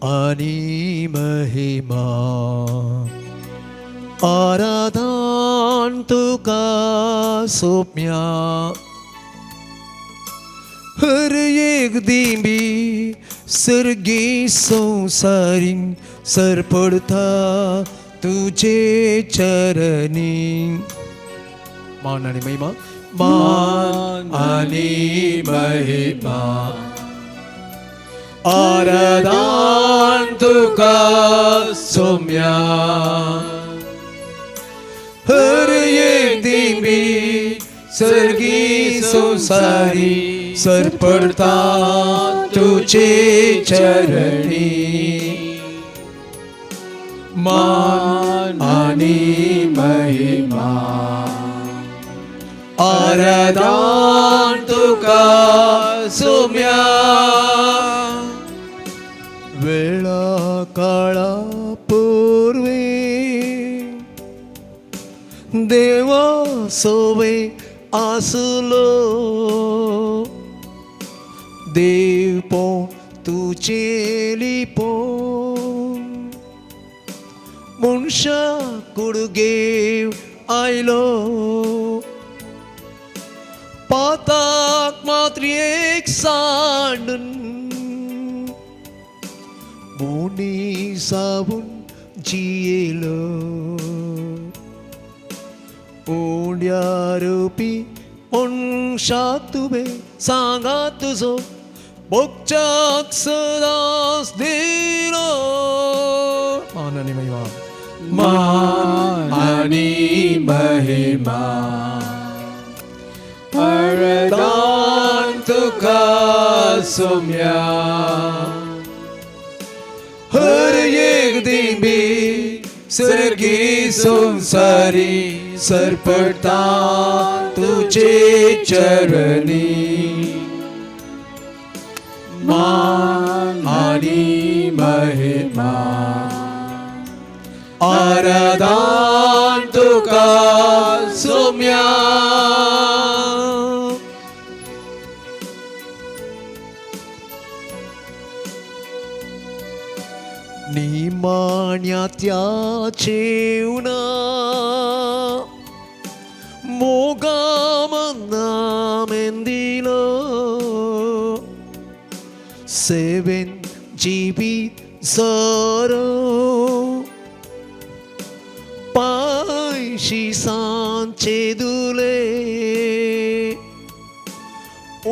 आणि महिमा आराधन तुका सोप्या हर एक दिंबी सर्गी संसारी सर पडता तुझे चरणी मान आणि महिमा मान आणि महिमा आराधन तुका सोम्या हर एक दिंबी सर्गी संसारी सर पडता तुझे चरणी मान आणि महिमा आराधन तुका सोम्या वेळा काळा पूर्वी देवा सोवे आसलो देव पो तुझे लिपो मुनशा कुडगेव आयलो पाताक मात्र एक सांडून मोनी साबून जियेलो ओंड्या रूपी मनशाक तुबे सांगा तुझो मोक्षाक सदांच दिलो मान आणि महिमा मान आणि महिमा आराधन तुका सोम्या हर एक दिंबी सर्गी संसारी सर पडता तुझे चरणी मान आणि महिमा आराधन तुका सोम्या निमाण्यात्या जेवणा मोगामना मेंदिलो सेवेन जीवित सरो पायशी सांचे दुले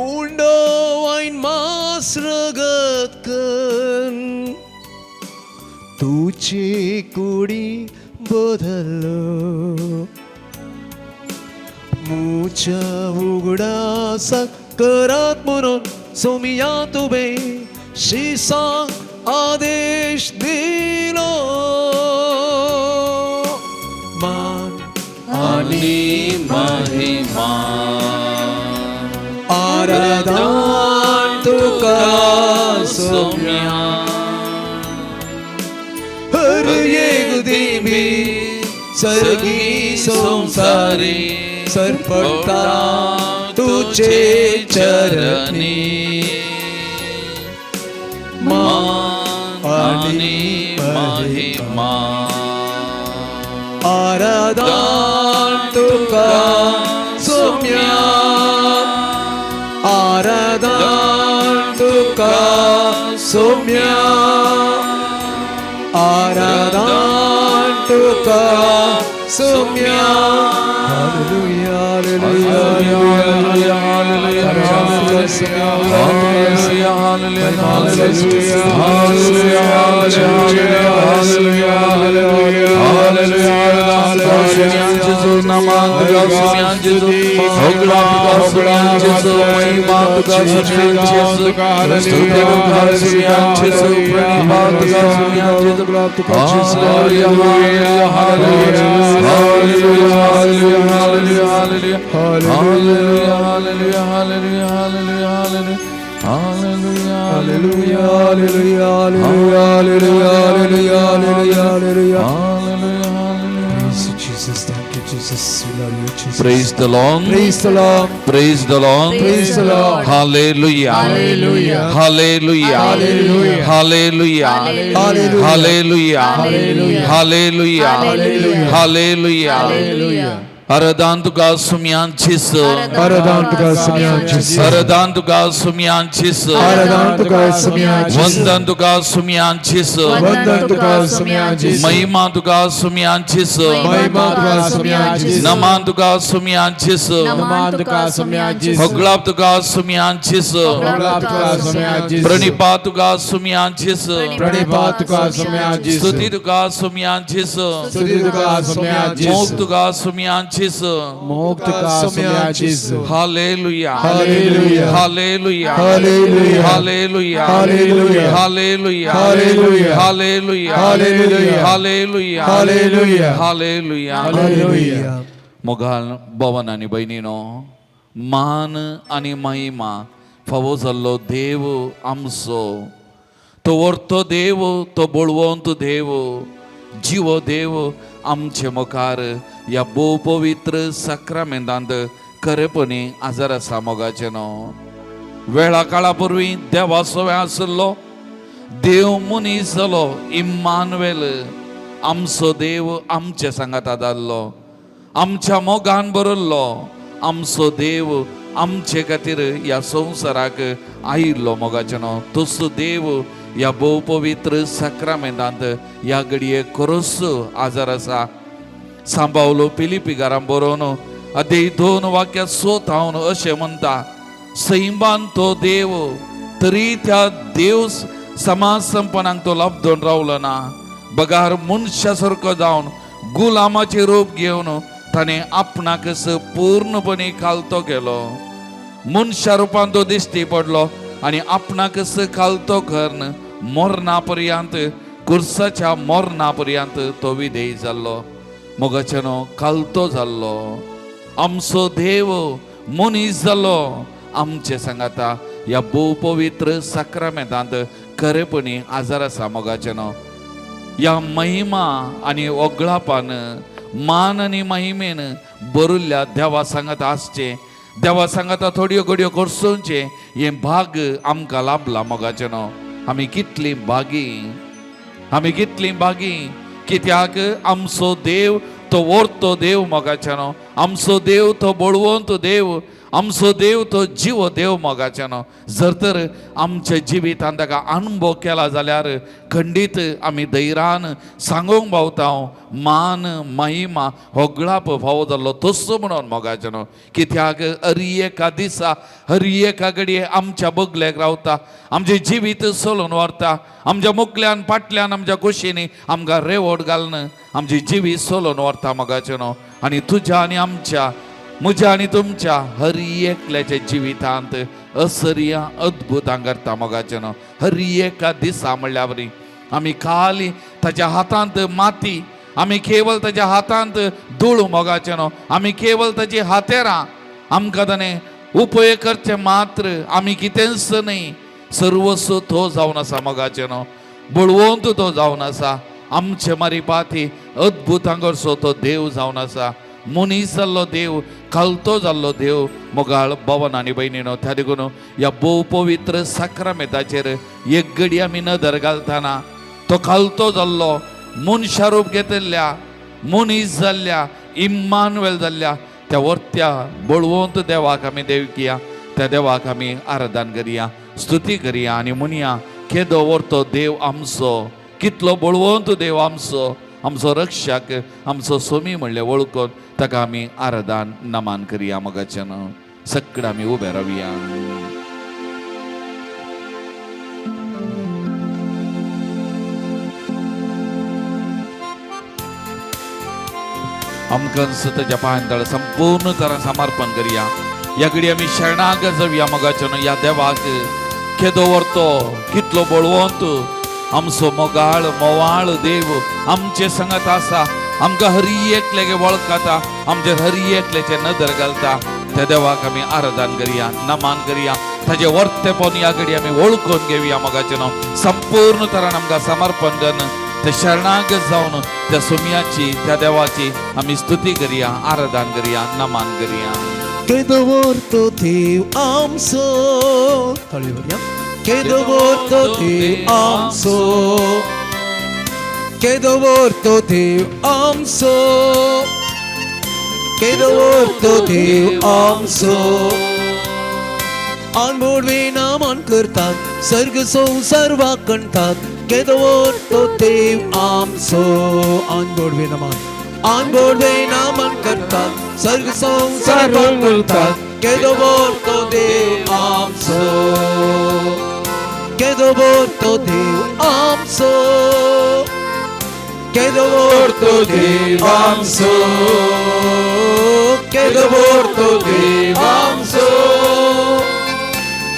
उंडो वाईन मास रगतकन तुझे कुडी बदलो मुझा उघडा सकरात म्हणून सोमिया तुबे शिसांग आदेश दिलो मान आणि महिमा आराधन तुका सोम्या हर एक दिंबी सर्गी संसारी सर पडता तुझे चरणी मान आणि महिमा आराधन तुका सोम्या आराधन तुका सोम्या आराधन तुका सोम्या hallelujah hallelujah hallelujah hallelujah Jesus, we love you, Jesus. Praise the Lord. Praise the Lord. Praise the Lord. Praise the Lord. Hallelujah. Hallelujah. Hallelujah. Hallelujah. Hallelujah. Hallelujah. Hallelujah. Hallelujah. Hallelujah. Hallelujah. Hallelujah. Hallelujah. Aradantuga sumianchis. Aradantuga sumianchis. Aradantuga sumianchis. Aradantuga sumianchis. Vandantuga sumianchis. Vandantuga sumianchis. Maimantuga sumianchis. Maimantuga sumianchis. Namantuga sumianchis. Namantuga sumianchis. Hoglaptuga sumianchis. Hoglaptuga sumianchis. Pranipatuga sumianchis. Pranipatuga sumianchis. Stutituga sumianchis. Stutituga sumianchis. Moktuga sumianchis. Moktuga sumianchis. Hallelujah. Hallelujah. Hallelujah. Hallelujah. Hallelujah. Hallelujah. Hallelujah. Hallelujah. Hallelujah. Hallelujah. Hallelujah. Hallelujah. Hallelujah. Hallelujah. मोगाल भवन आणि बहिणीनो मान आणि महिमा फावो जाल्लो देव आमचो तो व्हरतो देव तो बळवंत देव जीव देव आमचे मुखार या भोव पवित्र साक्रामेंतांत खरेपणी आजार आसा मोगाचे न्हू वेळा काळा पूर्वी देवाचो वेळ आसलो देव मनीस जालो इम्मानुएल आमचो देव आमचे सांगात आदारलो आमच्या मोगान बरल्लो आमचो देव आमचे खातीर या संवसाराक आयिल्लो मोगाचे न्हू तसो देव या भोव पवित्र साक्रामेंतांत या घडये खरोच आजार आसा सांबावलो पिलिपिकारां बरोवन अदे 2 वाक्यां सोत हांव अशें म्हणटा सैमान तो देव तरी त्या देव समाज संपन्नाक तो लबधून रावलो ना बगार मनशा सारको जावन गुलामाचे रूप घेवन ताणें आपणाकच पूर्णपणे खालतो गेलो मनशा रुपान तो दिश्टी पडलो आनी आपणाकच खालतो करून मरणा पर्यंत कुर्साच्या मरणा पर्यंत तो विधेय जाल्लो मोगाचेनो खालतो जाल्लो आमचो देव मनीस जालो आमचे सांगाता या भोव पवित्र साक्रामेंतांत खरेपणी आजार आसा मोगाचेनो या महिमा आनी ओगळापान मान आनी महिमेन बरुल्ल्या देवा सांगात आसचे देवा सांगाता थोड्यो घडयो करसूंचे हे भाग आमकां लाभला मोगाचेनो आमी कितली भागी कित्याक आमचो देव तो व्हरतो देव मोगाचेनो आमचो देव तो बळवंत देव आमचो देव तो जीव देव मोगाचेनो जर तर आमच्या जिवितांत ताका अनुभव केला जाल्यार खंडीत आमी धैर्यान सांगूंक पावता मान महिमा होगळाप फावो जाल्लो तसो म्हणून मोगाचेनो कित्याक हरी एका दिसा हरी एका घडये आमच्या बगलेक रावता आमचें जिवीत चलोवन व्हरता आमच्या मुखल्यान फाटल्यान आमच्या कुशींनी आमकां रेवोड घालन आमची जिवीत चलोवन व्हरता मोगाचेनो आनी तुज्या आनी आमच्या म्हज्या आनी तुमच्या हरी एकल्याच्या जिवितांत असर्या अद्भुतां करता मोगाचेनो हरी एका दिसा म्हणल्या बरी आमी खाली ताच्या हातांत माती आमी केवळ ताच्या हातांत धूळ मोगाचेनो आमी केवळ ताची हातेरां आमकां ताणें उपयोग करचे मात्र आमी कितेंच न्ही सर्वस्व तो जावन आसा मोगाचेनो बळवंत तो जावन आसा आमचे मारिपाती अद्भुतां करचो तो देव जावन आसा मनीस जाल्लो देव खालतो जाल्लो देव मोगाळ भवन आनी भयणीनो त्या देखून ह्या भोव पवित्र साक्रामेंताचेर एक घडी आमी नदर घालतना तो खालतो जाल्लो मनशा रूप घेतिल्ल्या मनीस जाल्ल्या इम्मानुएल जाल्ल्या त्या वर्त्या बळवंत देवाक आमी देवकिया त्या देवाक आमी आराधन करिया स्तुती करिया आनी म्हणया केदो व्हरतो देव आमचो कितलो बळवंत देव आमचो आमचो रक्षक आमचो सोमी म्हणलें वळखून ताका आमी आराधन नमान करिया मोगाचेन सगळे आमी उबे रावया आमकां ताच्या पांयां संपूर्ण तरां समर्पण करिया ह्या घडी आमी शरणागत जावया मोगाचेन ह्या देवाक केदो व्हरतो कितलो बळवंत आमचो मोगाळ मोवाळ देव आमचे संगत आसा आमकां हरी एकल्यागे वळखता आमचे हरी एकल्याचे नदर घालता त्या देवाक आमी आराधन करिया नमान करिया ताजे वर्तेपण ह्या घडी आमी वळखून घेवया मोगाचेन संपूर्ण तरान आमकां समर्पण करून ते शरणागत जावन त्या सोम्याची त्या देवाची आम्ही स्तुती करूया, आराधना करूया, नमन करूया. Kiedy warto Ty amso Hallelujah. Kiedy warto Ty amso Kiedy warto Ty amso Kiedy warto Ty amso अनमोल नामान करतात सर्ग संसार वाकणतात केदवर तो देव आमचो अनमोल नामान करतात सर्ग संसार वाकणतात केदवर तो देव आमचो केदवर तो देव आमचो केदवर तो देव आमचो केदवर तो देव आमचो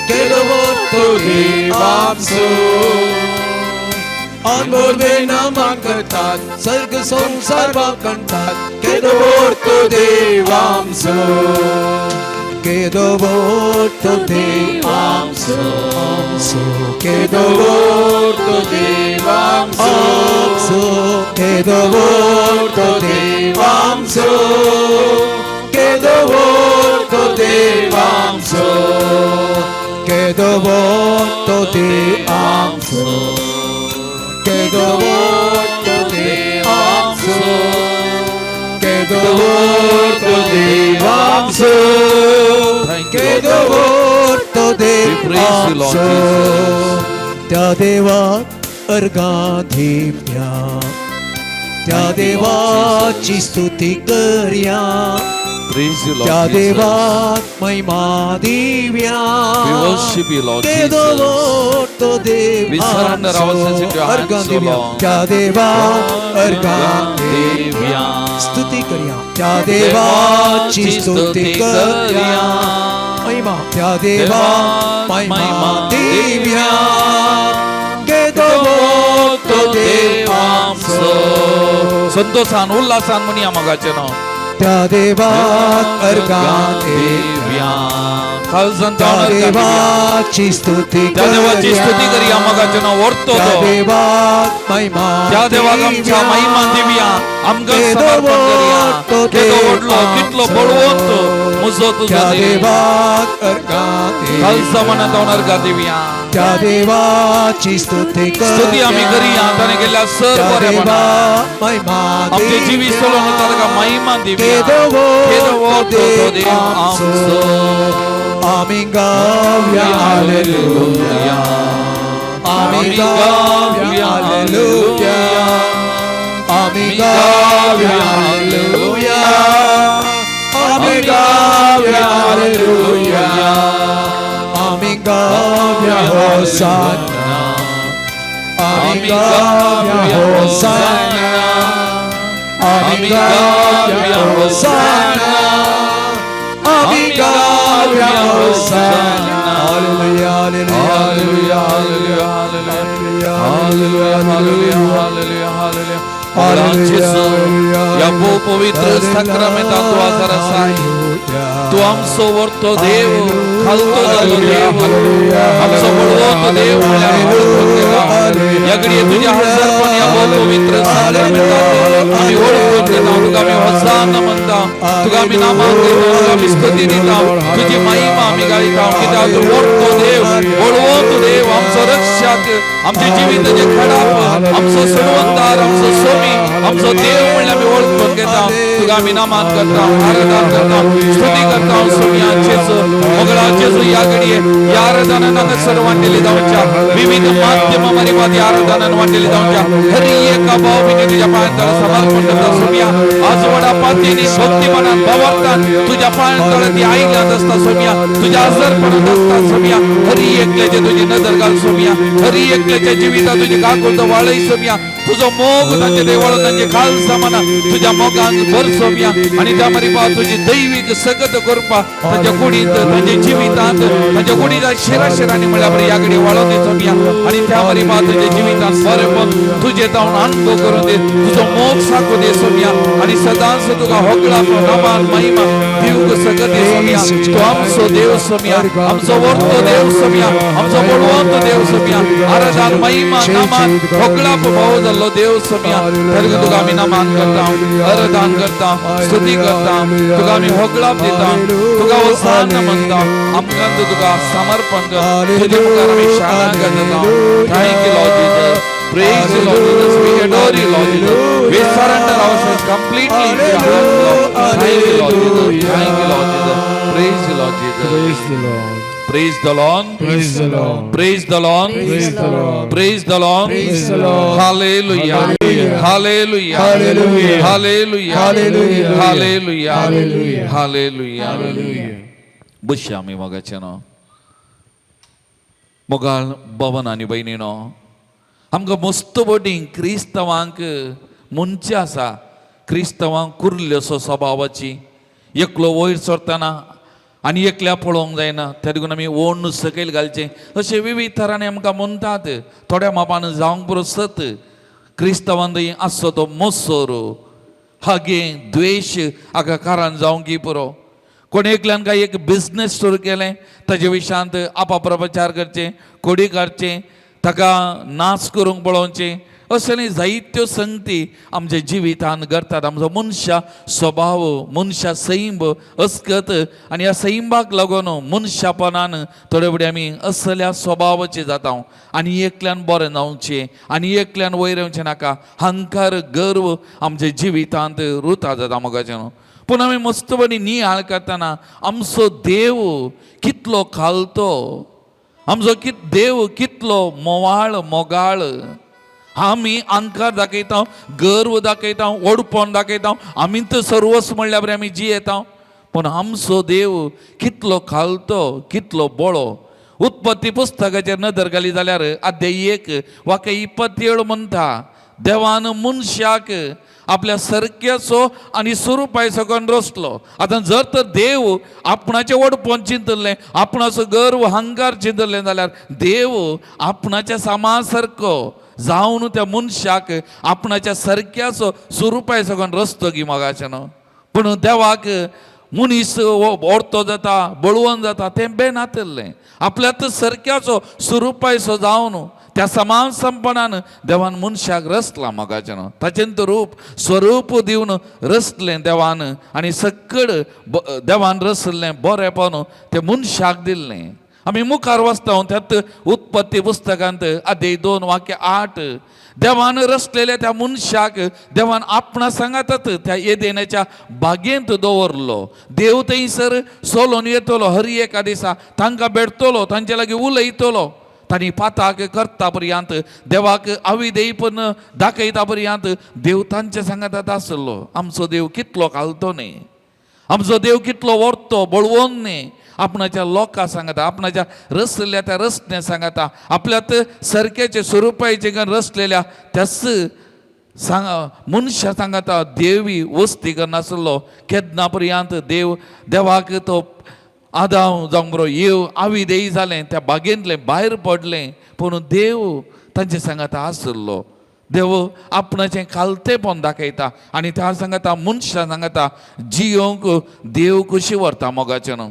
केदवर तो देव आमचो अनमोल नामान करतात सर्ग संसार वाकणतात केदवर तो देव आमचो केदवर तो देव आमचो केदवर तो देव आमचो केदवर तो देव आमचो केदवर तो देव आमचो केदवर तो देव आमचो केदवर तो देव आमचो केदवर तो देव आमचो केदवर तो देव आमचो त्या देवात अर्घाधिप्या त्या देवाची स्तुती करूया त्या देवात महिमा दिव्या केदवर तो देव आमचो अर्घाधिप्या त्या देवात अर्घाधिप्या स्तुती करूया त्या देवाची स्तुती करूया महिमा त्या देवात महिमा दिव्या केदवर तो देव आमचो संतोषान उल्हासान म्हणया मगाचे नाव त्या देवात अर्घाधिप्या त्या देवाची स्तुती त्या देवाची स्तुती करूया मगाचे नाव ओरतो त्या देवात महिमा त्या देवाक आमच्या महिमा दिव्या आमकां समर्पण करूया केदो व्हडलो कितलो बळवंत म्हजो तुजो त्या देव देवात अर्घाधिप्या खालसा मनात अर्घा दिव्या त्या देवाची स्तुती स्तुती आम्ही करूया ताणे केल्या सर बरेपणा महिमा आमचे जिवी सोलोन ताका महिमा दिव्या केदो तो देव आमचो आमीन गाऊया हालेलुया आमीन गाऊया हालेलुया आमीन गाऊया हालेलुया आमीन गाऊया हालेलुया आमीन गाऊया होसाना आमीन गाऊया होसाना आमीन गाऊया होसाना आमीन गाऊया होसाना हालेलुया hallelujah hallelujah hallelujah hallelujah hallelujah हालेलुया या पवित्र साक्रामेंटात तू आजार आसाय तू आमचो व्हरतो देव खालतो जातो देव आमचो बळवंतो देव या घडये तुझ्या हजरपण या पवित्र साक्रामेंटात आम्ही ओळखून घेता तुका आम्ही होसाना म्हणता तुका आम्ही नामान देता तुका आम्ही स्तुती दिता तुझी महिमा आम्ही गायता कित्याक तू व्हरतो देव बळवंतो देव आमचो रक्षक आमचे जिविताचे खडाप आमचो सोडवंदार आमचो स्वामी आमचो देव म्हणल्यार आम्ही ओळखून घेता तुका आम्ही नामान करता आराधना करता स्तुती करता सोम्याचेच मंगळाचेच या घडये या आराधनांना सर्वांनी जाऊच्या विविध माध्यमा मार्फत आराधना वाटलेली जाऊच्या हरी एका भावने तुझ्या पायांतळ समर्पण करता सोम्या आज वडा पातीने भक्तिमनात भावार्थान तुझ्या पायांतळ ती आईल्यात असता सोम्या तुझ्या अर्पणात असता सोम्या हरी एकल्याचे तुझी नजर घाल सोम्या हरी एकल्याच्या जीविता तुझी काकुळत वाळई सोम्या तुझो मोग तांचे देवळ तांचे खालसा मना तुझ्या मोगांत भर सोम्या आणि त्या मरिपा तुझी दैविक सगत कृपा तांच्या कुडींत तांच्या जिवितांत तांच्या कुडीच्या शिराशिरांनी म्हळ्यार बरी या घडी वाळो दे सोम्या आणि त्या मरिपा तुझ्या जिवितांत बरेपण तुझे तावन अनुभव करून दे तुझो मोग साको दे सोम्या आणि सदांच तुका होगळा नमान महिमा दिवक सगत दे सोम्या तू आमचो देव सोम्या आमचो वर्तो देव सोम्या आमचो बळवंत देव सोम्या आराधना उद्धार महिमा नामान होगळा भाव जाल्लो देव समया तरी तुका आमी नमान करता अरदान करता स्तुती करता तुका आमी होगळा दिता तुका वसान म्हणटा आमकां तुका समर्पण कर तुजे मुखार आमी शाळा करता thank you Lord Jesus praise you Lord Jesus we adore you Lord Jesus we surrender ourselves completely into your hands Lord thank you Lord Jesus thank you Lord Jesus praise you Lord Jesus Praise the Lord. praise the Lord Praise the Lord. praise the Lord Praise the Lord. praise the Lord Hallelujah. Hallelujah. Hallelujah. Hallelujah. Hallelujah. Hallelujah. Hallelujah. Hallelujah. Hallelujah. Hallelujah. Bush आमी मोगाचेनो मोगाळ भवन आनी भयणीनो आमकां मस्त बटी क्रिस्तवांक मुनचे आसा क्रिस्तवांक कुर्ल्योसो स्वभावाची एकलो वयर सरतना आनी एकल्या पळोवंक जायना त्या देखून आमी ओण सकयल घालचें अशें विविध तरांनी आमकां म्हणटात थोड्या मापान जावंक बरो सत क्रिस्तवान आसचो तो मोसोर हागे द्वेश हाका कारण जावंकी पुरो कोण एकल्यान काय एक बिझनेस सुरू केलें ताजे विशयांत आपप्रचार करचें कोडी काडचें ताका नाच करूंक पळोवचें असले जायत्यो संगती आमच्या जिवितान करतात आमचो मनशा स्वभाव मनशा सैंब अस्कत आनी ह्या सैंबाक लागून मनशापणान थोडे फुडें आमी असल्या स्वभावाचे जाता आनी एकल्यान बरें जावचें आनी एकल्यान वयर येवचें नाका हंकार गर्व आमच्या जिवितांत रुता जाता मोगाचें पूण आमी मस्तपणी नियाळ करतना आमचो देव कितलो खालतो आमचो देव कितलो मोवाळ मोगाळ आमी अंकार दाखयता गर्व दाखयता ओडपण दाखयता आमीच सर्वस्व म्हणल्या बरें आमी जियेता पूण आमचो देव कितलो खालतो कितलो बळो उत्पत्ती पुस्तकाचेर नदर घाली जाल्यार अध्याय 1 वाक्य 27 म्हणटा देवान मनशाक आपल्या सरक्याचो आनी स्वरुपाय सकन रचलो आतां जर तर देव आपणाचें वडपण चिंतलें आपणाचो गर्व हंकार चिंतलें जाल्यार देव आपणाच्या सामा सारको जावन त्या मनशाक आपणाच्या सरक्याचो स्वरुपाय सकन रचतो की मोगाचें न्हू पूण देवाक मनीस ओडतो जाता बळवंत जाता तें बेनातल्लें आपल्याच सरक्याचो स्वरुपायसो जावन त्या समान संपणान देवान मनशाक रचला मोगाचें न्हू ताचें तो रूप स्वरूप दिवन रचलें देवान आनी सकड देवान रचलें बरेंपण तें मनशाक दिल्लें आमी मुखार वाचता त्यात उत्पत्ती पुस्तकांत अध्याय 2 वाक्य 8 देवान रचलेल्या त्या मनशाक देवान आपणा सांगातच त्या एदेनाच्या बागेंत दवरलो देव थंयसर सोलोन येतलो हर एका दिसा तांकां भेटतलो तांचे लागीं उलयतलो तांणी पाताक करता पर्यंत देवाक अविधेयपण दाखयता पर्यंत देव तांचे सांगातात आसलो आमचो देव कितलो घालतो न्ही आमचो देव कितलो व्हरतो बळवून न्ही आपणाच्या लोकांक सांगता आपणाच्या रचलेल्या त्या रचण्या सांगता आपल्यात सरकेचे स्वरुपायचे रचलेल्या त्याच मनशा सांगता देवी वस्ती करनासलो केदना पर्यंत देवाक तो आदाव जावंक बरो येव आविदेय जालें त्या बागेंतलें भायर पडलें पूण देव तांचे सांगता आसलो देव आपणाचें खालतेपण दाखयता आनी त्या सांगता मनशा सांगता जियोंक देव कशी व्हरता मोगाचें न्हू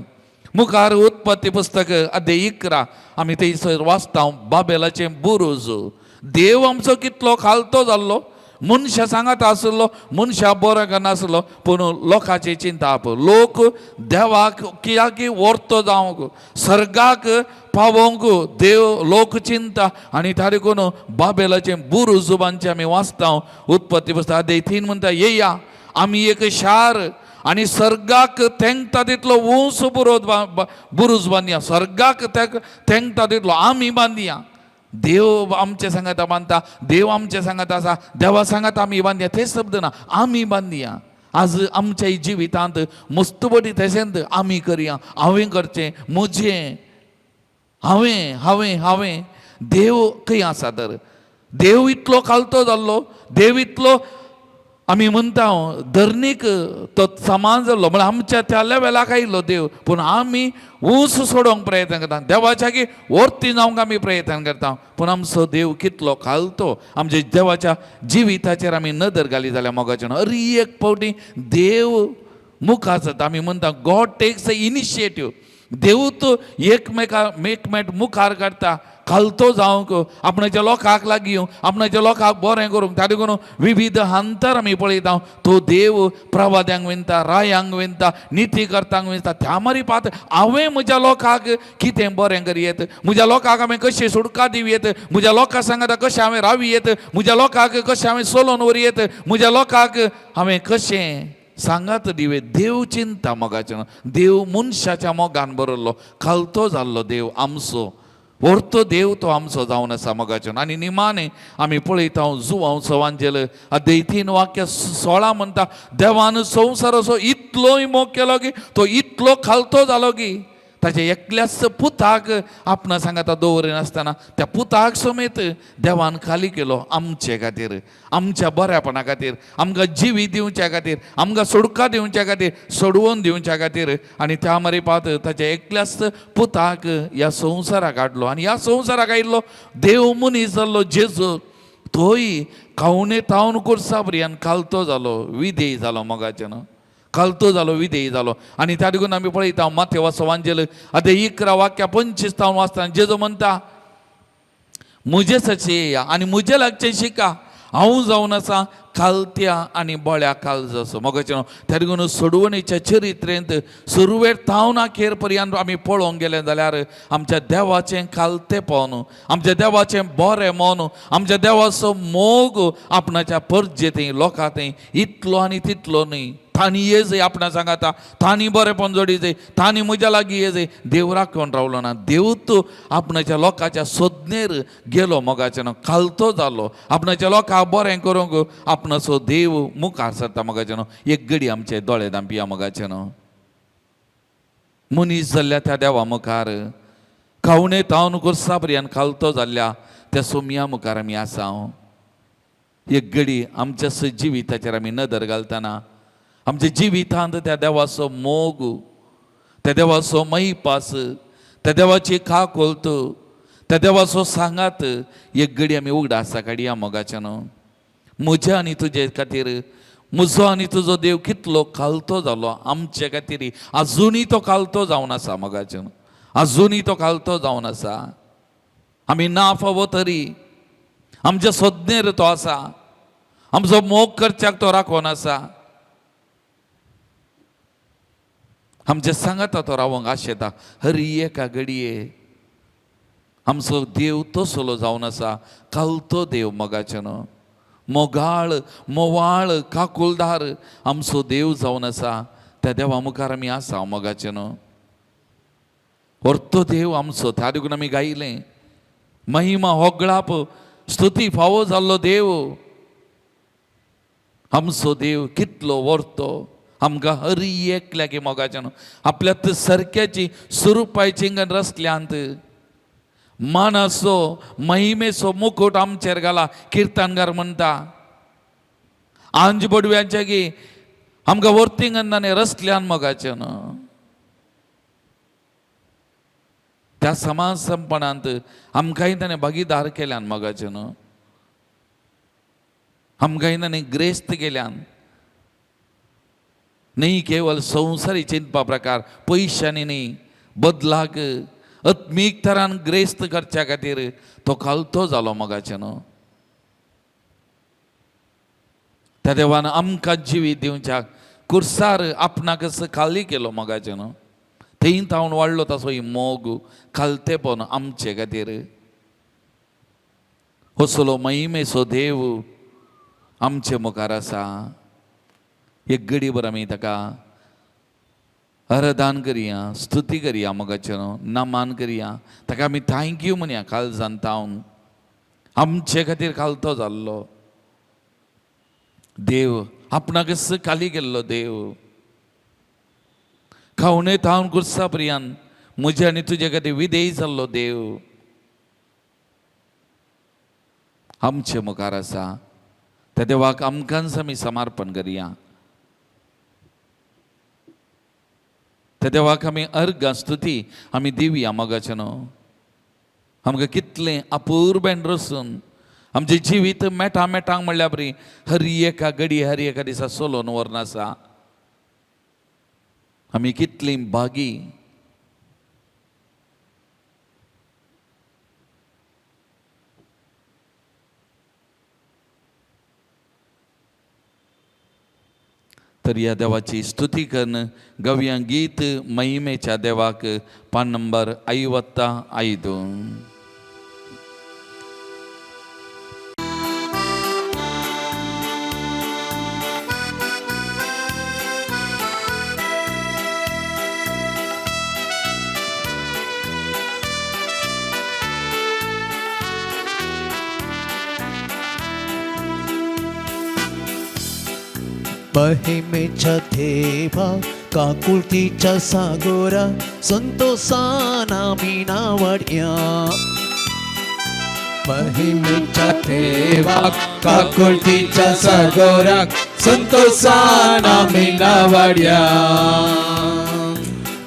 मुखार उत्पत्ती पुस्तक अध्याय 11 आमी थंयसर वाचता बाबेलाचें बुरूज देव आमचो कितलो खालतो जाल्लो मनशा सांगत आसलो मनशा बरो करनासलो पूण लोकांची चिंता लोक देवाक कित्याक व्हरतो जावंक सर्गाक पावोंक देव लोक चिंता आनी त्या देखून बाबेलाचें बुरूज जुबांचें आमी वाचता उत्पत्ती पुस्तक अध्याय 3 म्हणटा येया आमी एक शार आनी सर्गाक तेंकता तितलो उंच बुरूज बांदया सर्गाक तेंकता तितलो आमी बांदया देव आमचे सांगता बांदता देव आमचे सांगता आसा देवा सांगता आमी बांदया ते शब्द ना आमी बांदया आज आमच्या जिवितांत मस्तबडी तशेंच आमी करया हांवें करचें म्हजें हांवें हांवें हांवें देव खंय आसा तर देव इतलो खालतो जाल्लो देव इतलो आमी म्हणटा धर्नीक तो समान जाल्लो म्हळ्यार आमच्या त्या लेवलाक आयिल्लो देव पूण आमी ऊंच सोडोवंक प्रयत्न करता देवाच्या की वर्ती जावंक आमी प्रयत्न करता पूण आमचो देव कितलो खालतो आमच्या देवाच्या जिविताचेर आमी नदर घाली जाल्यार मोगाचें अरे एक फावटी देव मुखार जाता आमी म्हणटा गॉड टेक्स अ इनिशिएटीव देव तो एकमेक मुखार काडटा खालतो जावंक आपणाच्या लोकांक लागीं येवं आपणाच्या लोकांक बरें करूंक ताका लागून विविध अंतर आमी पळयता तो देव प्रवाद्यांक विणता रायांक विणता नितीकर्त्यांक विणता त्या मारी पात हांवें म्हज्या लोकांक कितें बरें करीत म्हज्या लोकांक हांवें कशें सुटका दिवयेत म्हज्या लोकां सांगता कशें हांवें रावयेत म्हज्या लोकांक कशें हांवें सोलोन व्हरयेत म्हज्या लोकांक हांवें कशें सांगात दिवे देव चिंता मोगाचें देव मनशाच्या मोगान बरयल्लो खालतो जाल्लो देव आमचो व्हरतो देव तो आमचो जावन आसा मोगाचें आनी निमाणें आमी पळयता जुवांव सवांजेल अध्याय 3 वाक्य 16 म्हणटा देवान संवसार असो इतलोय मोग केलो की तो इतलो खालतो जालो की ताच्या एकल्याच पुताक आपणा सांगाता दवरिनासतना त्या पुताक समेत देवान खाली केलो आमचे खातीर आमच्या बऱ्यापणा खातीर आमकां जिवी दिवच्या खातीर आमकां सुटका दिवच्या खातीर सोडवून दिवच्या खातीर आनी त्या मारी पात ताच्या एकल्याच पुताक ह्या संवसाराक हाडलो आनी ह्या संवसाराक आयिल्लो देव मनीस जाल्लो जेजू तोय खावणे तावन कुर्सा बऱ्यान खालतो जालो विधेय जालो मोगाचें खालतो जालो विधेय जालो आनी त्या देखून आमी पळयता माथ्या वाचवांजेल अध्याय 11 वाक्या 25 वाचता जेजो म्हणटा म्हजे सचे येया आनी म्हजे लागचे शिका हांव जावन आसा खालत्या आनी बोळ्या काळज असो मोगाचें त्या देखून सोडवणेच्या चरित्रेंत सुरवेर तावन अखेर पर्यंत आमी पळोवंक गेले जाल्यार आमच्या देवाचें खालतेपण आमच्या देवाचें बरें मन आमच्या देवाचो मोग आपणाच्या परजेंत लोकांत इतलो आनी तितलो न्ही तांणी येजय आपणा सांगाता तांणी बरेंपण जोडीचें तांणी म्हज्या लागीं येजय देव राखून रावलो ना देवूच आपणाच्या लोकांच्या सोदनेर गेलो मोगाचें खालतो जालो आपणाच्या लोकांक बरें करूंक आपणाचो देव मुखार सरता मोगाचें एक घडी आमचे दोळे धांपिया मोगाचें मनीस जाल्ल्या त्या देवा मुखार खावणे तावन कुर्सा पर्यंत खालतो जाल्ल्या त्या सोमया मुखार आमी आसा एक घडी आमच्या जिविताचेर आमी नदर घालतना आमच्या जिवितांत त्या देवाचो मोग त्या देवाचो मैपास त्या देवाची खाकोलत त्या देवाचो सांगात एक घडी आमी उगडासा काडया मोगाचें म्हजे आनी तुजे खातीर म्हजो आनी तुजो देव कितलो खालतो जालो आमचे खातीर आजुनूय तो खालतो जावन आसा मोगाचें आजुनूय तो खालतो जावन आसा आमी ना फावो तरी आमच्या सोदनेर तो आसा आमचो मोग करच्याक तो राखोन आसा आमचे सांगाता तो रावंक आशेता हर एका घडये आमचो देव तसलो जावन आसा खालतो देव मोगाचें मोगाळ मोवाळ काकुलदार आमचो देव जावन आसा त्या देवा मुखार आमी आसा मोगाचें व्हरतो देव आमचो त्या देखून आमी गायलें महिमा होगळाप स्तुती फावो जाल्लो देव आमचो देव कितलो व्हरतो आमकां हर एकल्याक मोगाचें आपल्यात सारक्याची स्वरुपायची रसल्यांत मानाचो महिमेचो मुकुट आमचेर घाला किर्तनकार म्हणटा आंज बडव्यांच्या गी आमकां वर्तिंगांनी रसल्यान मोगाचें त्या समाज संपणांत आमकांय ताणें भागीदार केल्यान मोगाचें आमकांय ताणें ग्रेस्त केल्यान न्ही केवळ संवसारी चिंतपा प्रकार पयशांनी न्ही बदलाक आत्मीक तरान ग्रेस्त करच्या खातीर तो खालतो जालो मोगाचें त्या देवान आमकां जिवीत दिवच्या कुर्सार आपणाक खाली केलो मोगाचें थंय तावन वाडलो तसो मोग खालतेपण आमचे खातीर असलो महिमेचो देव आमचे मुखार आसा एक घडी भर आमी ताका अरदान करया स्तुती करया मोगाचें नमान करया ताका आमी थँक्यू म्हणया काल जाणतावन आमचे खातीर खालतो जाल्लो देव आपणाक खाली गेल्लो देव खावणे थावन कुर्सा पर्यंत म्हजे आनी तुजे खातीर विधेय जाल्लो देव आमचे मुखार आसा त्या देवाक आमकांच आमी समर्पण करया त्या देवाक आमी अर्घ स्तुती आमी दिवया मोगाचें आमकां कितलें अपुर्बेन रसून आमचें जिवीत मेटांक म्हणल्या बरी हर एका घडी हर एका दिसा सोलोन व्हरन आसा आमी कितलीं बागी तर या देवाची स्तुती करणं गव्या गीत महिमेच्या देवाक पान नंबर 55. महिमेच्या देवा काकुळतीच्या सागोरा संतोषाना मी नावड्या. महिमेच्या देवा काकुळतीच्या सागोरा संतोषाना मी नावड्या.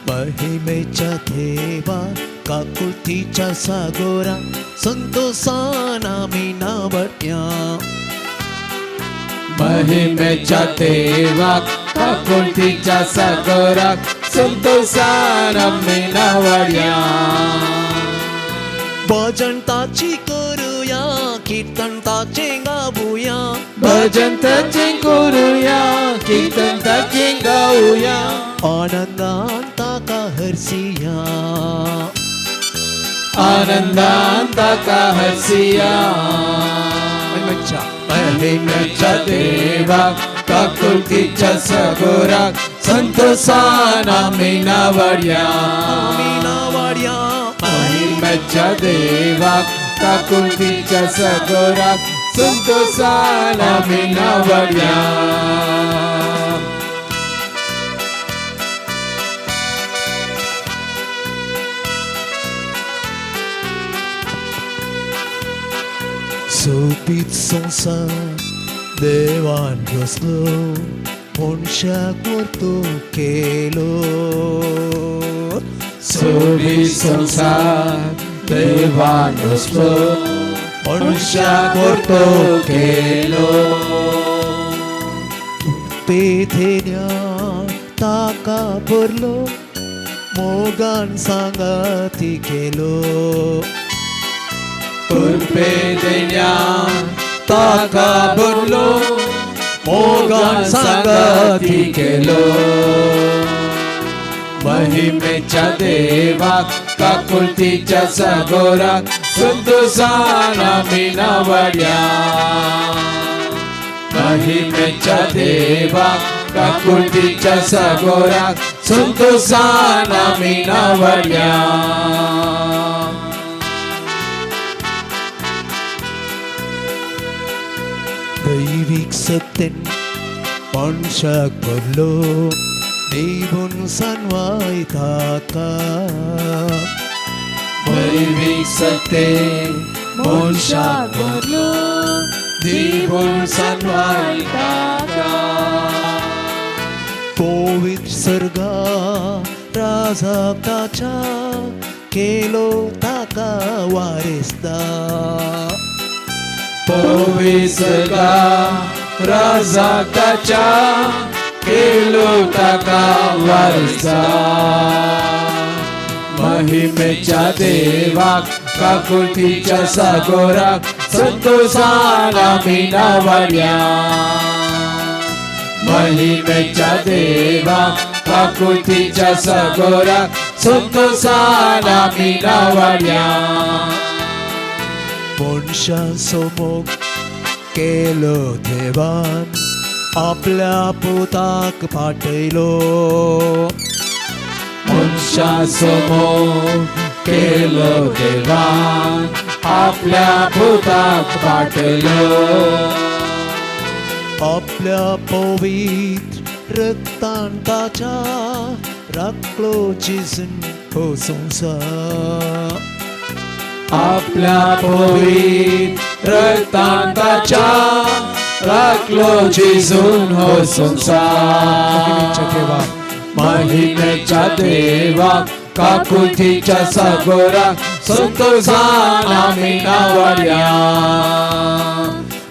महिमेच्या देवा काकुळतीच्या सागोरा संतोषाना मी नावड्या. महिमेच्या देवा काकुळतीच्या सागरात संतोषाना मी नावड्या. भजन ताची करूया कीर्तन ताचे गाऊया. भजन ताचे करूया कीर्तन ताचे गाऊया. आनंदान ताका हरसिया. आनंदान ताका हरसिया. महिमेच्या देवा काकुळतीच्या सागरात संतोषाना मी नावड्या. महिमेच्या देवा काकुळतीच्या सागरात संतोषाना मी नावड्या. सोबीत संसार देवान रचलो मनशाक वर्तो केलो. सोबीत संसार देवान रचलो मनशाक वर्तो केलो. पेथेल्या ताका भरलो मोगान सांगाती केलो. कृपे देण्या ताका भरलो मोगान सांगाती केलो. महिमेच्या देवा काकुळतीच्या सागरात संतोषाना मी नावड्या. महिमेच्या देवा काकुळतीच्या सागरात संतोषाना मी नावड्या. दैविक सत्यन मनशाक भरलो देवून सन्वाय ताका. दैविक सत्य मनशाक भरलो देवून सन्वाय ताका. पवित्र सर्गा राजाक ताच्या केलो ताका वारेसदार. पवित्र राजा ताच्या केलो ताका वारसदार. महिमेच्या देवा काकुळतीच्या सागरात संतोषाना मी नावड्या. महिमेच्या देवा काकुळतीच्या सागरात संतोषाना मी नावड्या. मनशा समोर केलो देवान आपल्या पुताक पाठयलो. मनशा समोर केलो देवान आपल्या पुताक पाठयलो. आपल्या पवित्र रक्तान ताच्या राखलो जिजून हो संसार. आपल्या पवित्र रक्तान ताच्या राखलो जिजून हो संसार. महिमेच्या देवा काकुळतीच्या सागरात संतोषाना मी नावड्या.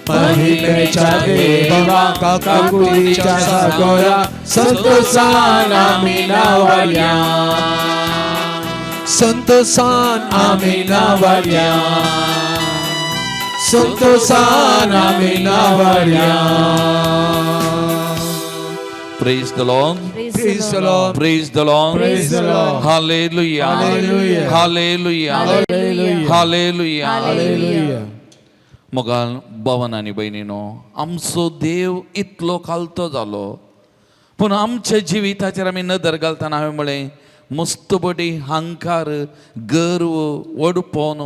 महिमेच्या देवा काकुळतीच्या सागरात संतोषाना मी नावड्या. संतोषान आम्ही नावड्या. संतोषान आम्ही नावड्या. Praise the Lord. Praise the Lord. Praise the Lord. Praise the Lord. Hallelujah. Hallelujah. Hallelujah. Hallelujah. Hallelujah. Hallelujah. मोगाल भवन आनी बहिणीनो, आमचो देव इतलो खालतो जालो, पूण आमच्या जिविताचेर आमी नदर घालतना हांवें म्हळें मस्तबडी हांकार, गर्व, वडपण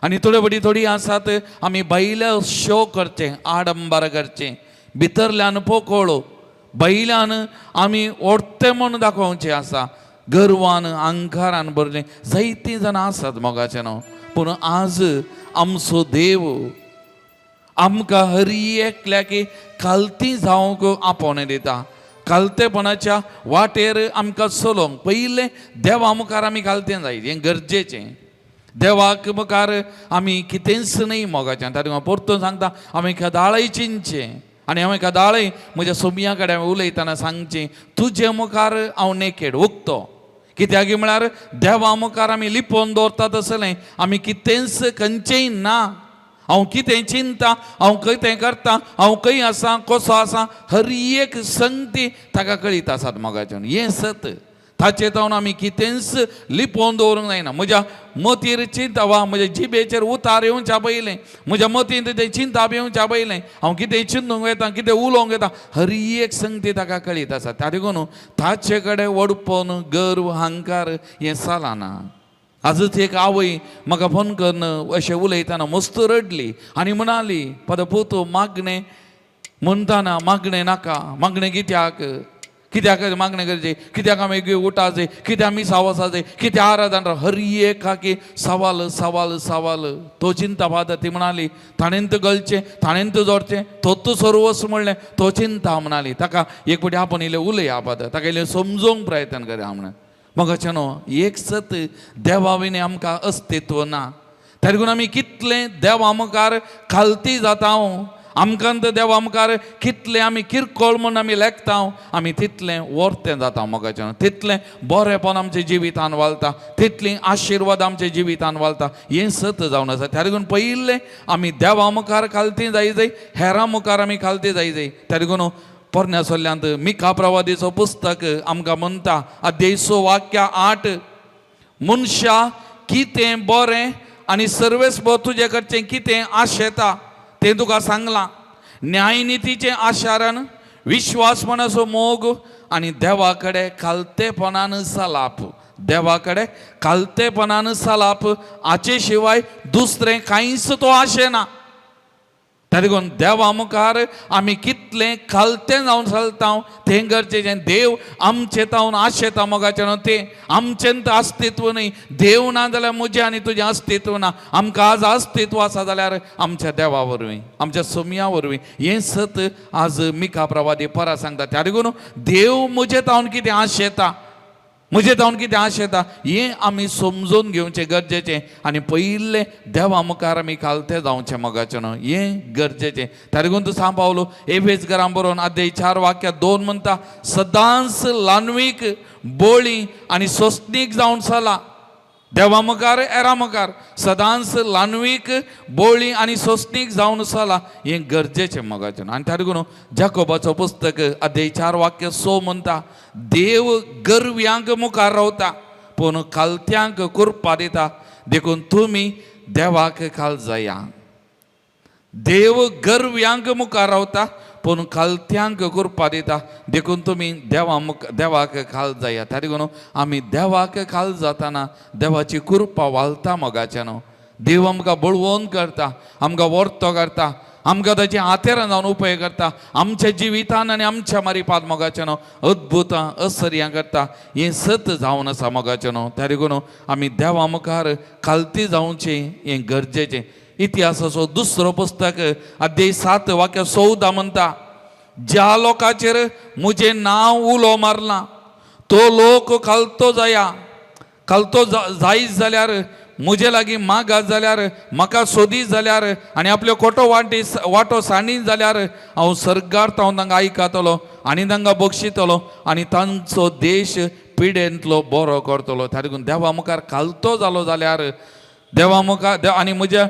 आनी थोडी आसात आमी भायल्या शो करचे, आडंबर करचे, भितरल्यान पोकळ भायल्यान आमी ओडते म्हूण दाखोवचें आसा, गर्वान अहंकारान भरलें जायतीं जाणां आसात मोगाचें न्हू. पूण आज आमचो देव आमकां हर एकल्याक खालती जावंक आपोवणें दिता. खालतेपणाच्या वाटेर आमकां चलोवंक पयलें देवा मुखार आमी खालतें जाय, हें गरजेचें. देवाक मुखार आमी कितेंच न्ही मोगाचें. तातूंत परतून सांगता आमी केदाळय चिंतचें आनी हांवें केदाळय म्हज्या सोमया कडेन उलयतना सांगचें, तुजे मुखार हांव नेकेड उक्तो. कित्याक म्हळ्यार देवा मुखार आमी लिपोवन दवरतात तसलें आमी कितेंच खंयचेंय ना. हांव कितें चिंता, हांव कितें करता, हांव खंय आसा, कसो आसा, हर एक संगती ताका कळीत आसात मोगाचें. हें सत. ताचे जावन आमी कितेंच लिपोवन दवरूंक जायना. म्हज्या मतीर चिंता वा म्हज्या जिबेचेर उतार येवच्या पयलें, म्हज्या मतींत तें चिंता येवच्या पयलें हांव कितें चिंतूंक येता, कितें उलोवंक येता, हर एक संगती ताका कळीत आसा. ताका लागून ताचे कडेन वडपण, गर्व, अहंकार हें चलना. आजच एक आवय म्हाका फोन करून अशें उलयतना मस्त रडली आनी म्हणाली, पदपूत मागणें म्हणटाना मागणें नाका. मागणें कित्याक मागणें करचें, कित्याक आमी उठाचें, कित्याक आमी सावसाचें, कित्याक आराधन हर एकाकी सवाल सवाल सवाल. तो चिंता पावता. ती म्हणाली ताणेंत गळचें, ताणेंत जोडचें, तोच सर्वस्व म्हणलें, तो चिंता म्हणाली. ताका एक फावटी आपण इल्लें उलया पावता, ताका इल्लें समजोवंक प्रयत्न करया म्हणून. मोगाचें न्हू, एक सत देवा विने आमकां अस्तित्व ना. ताका लागून आमी कितलें देवा मुखार खालती जाता, आमकां देवा मुखार कितलें आमी किरकोळ म्हूण आमी लेखता, आमी तितलें वर्तें जाता मोगाचें. तितलें बरेंपण आमच्या जिवितान वालता, तितलीं आशिर्वाद आमच्या जिवितान वालता. हें सत जावन आसा. त्या लागून पयलें आमी देवा मुखार खालती जाय, हेरां मुखार आमी खालती जाय. त्या लागून पोरण्या सोल्ल्यांत मिका प्रवादीचो पुस्तक आमकां म्हणटा, अध्याय 6 वाक्य 8, मनशा कितें बरें आनी सर्वेस्व तुजे कडचें कितें आशेता तें तुका सांगलां. न्यायनितीचें आशारण, विश्वासपणाचो मोग आनी देवा कडेन खालतेपणान सलाप. देवा कडेन खालतेपणान सलाप हाचे शिवाय दुसरें कांयच तो आशेना. ताका लागून देवा मुखार आमी कितलें खालतें जावन चलता तें गरजेचें. देव आमचें तावन आशेता मोगाचें न्हू. तें आमचें अस्तित्व न्ही. देव ना जाल्यार म्हजें आनी तुजें अस्तित्व ना. आमकां आज अस्तित्व आसा जाल्यार आमच्या देवा वरवीं, आमच्या सोमया वरवीं. हें सत आज मिका प्रवादी परां सांगता. त्या लागून देव म्हजें तावन कितें आशेता, म्हजें तावन कितें आशेता, हें आमी समजून घेवचें गरजेचें. आनी पयलें देवा मुखार आमी खालतें जावचें मोगाचें न्हू, हें गरजेचें. त्या लागून तूं सांग पावलो एफेसकारांक बरोवन अध्याय 4 वाक्य 2 म्हणटा, सदांच लानवीक, बोळी आनी सोंसणीक जावन चला. देवा मुखार, एरा मुखार सदांच लानवीक, बोळी आनी सोंसणीक जावन चला. हें गरजेचें मोगाचें. आनी त्या लागून जाकोबाचो पुस्तक अध्याय 4 वाक्य 6 म्हणटा, देव गर्व्यांक मुखार रावता पूण खालत्यांक कुरपा दिता. देखून तुमी देवाक खाल जाया. देव गर्व्यांक मुखार रावता पूण खालत्यांक कुरपा दिता. देखून तुमी देवाक खाल जाया. त्या लागून आमी देवाक खाल जाताना देवाची कुरपा वालता मोगाचें न्हू. देव आमकां बळवोन करता, आमकां वर्तो करता, आमकां ताची हातेरां जावन उपेग करता. आमच्या जिवितान आनी आमच्या मारिपांत मोगाचें न्हू अद्भुतां आश्चर्यां करता. हें सत जावन आसा मोगाचें न्हू. त्या लागून आमी देवा मुखार खालती जावचें हें गरजेचें. इतिहासाचो दुसरो पुस्तक अध्याय 7 वाक्य 14 म्हणटा, ज्या लोकांचेर म्हजें नांव उलो मारलां तो लोक खालतो जाया. खालतो जायत जाल्यार, म्हजे लागीं मागात जाल्यार, म्हाका सोदीत जाल्यार आनी आपल्यो खोटो वाटो सांडीत जाल्यार हांव सर्गार तांकां आयकतलो आनी तांकां बक्षितलो आनी तांचो देश पिडेंतलो बरो करतलो. त्या लागून देवा मुखार खालतो जालो जाल्यार, देवा मुखार आनी म्हज्या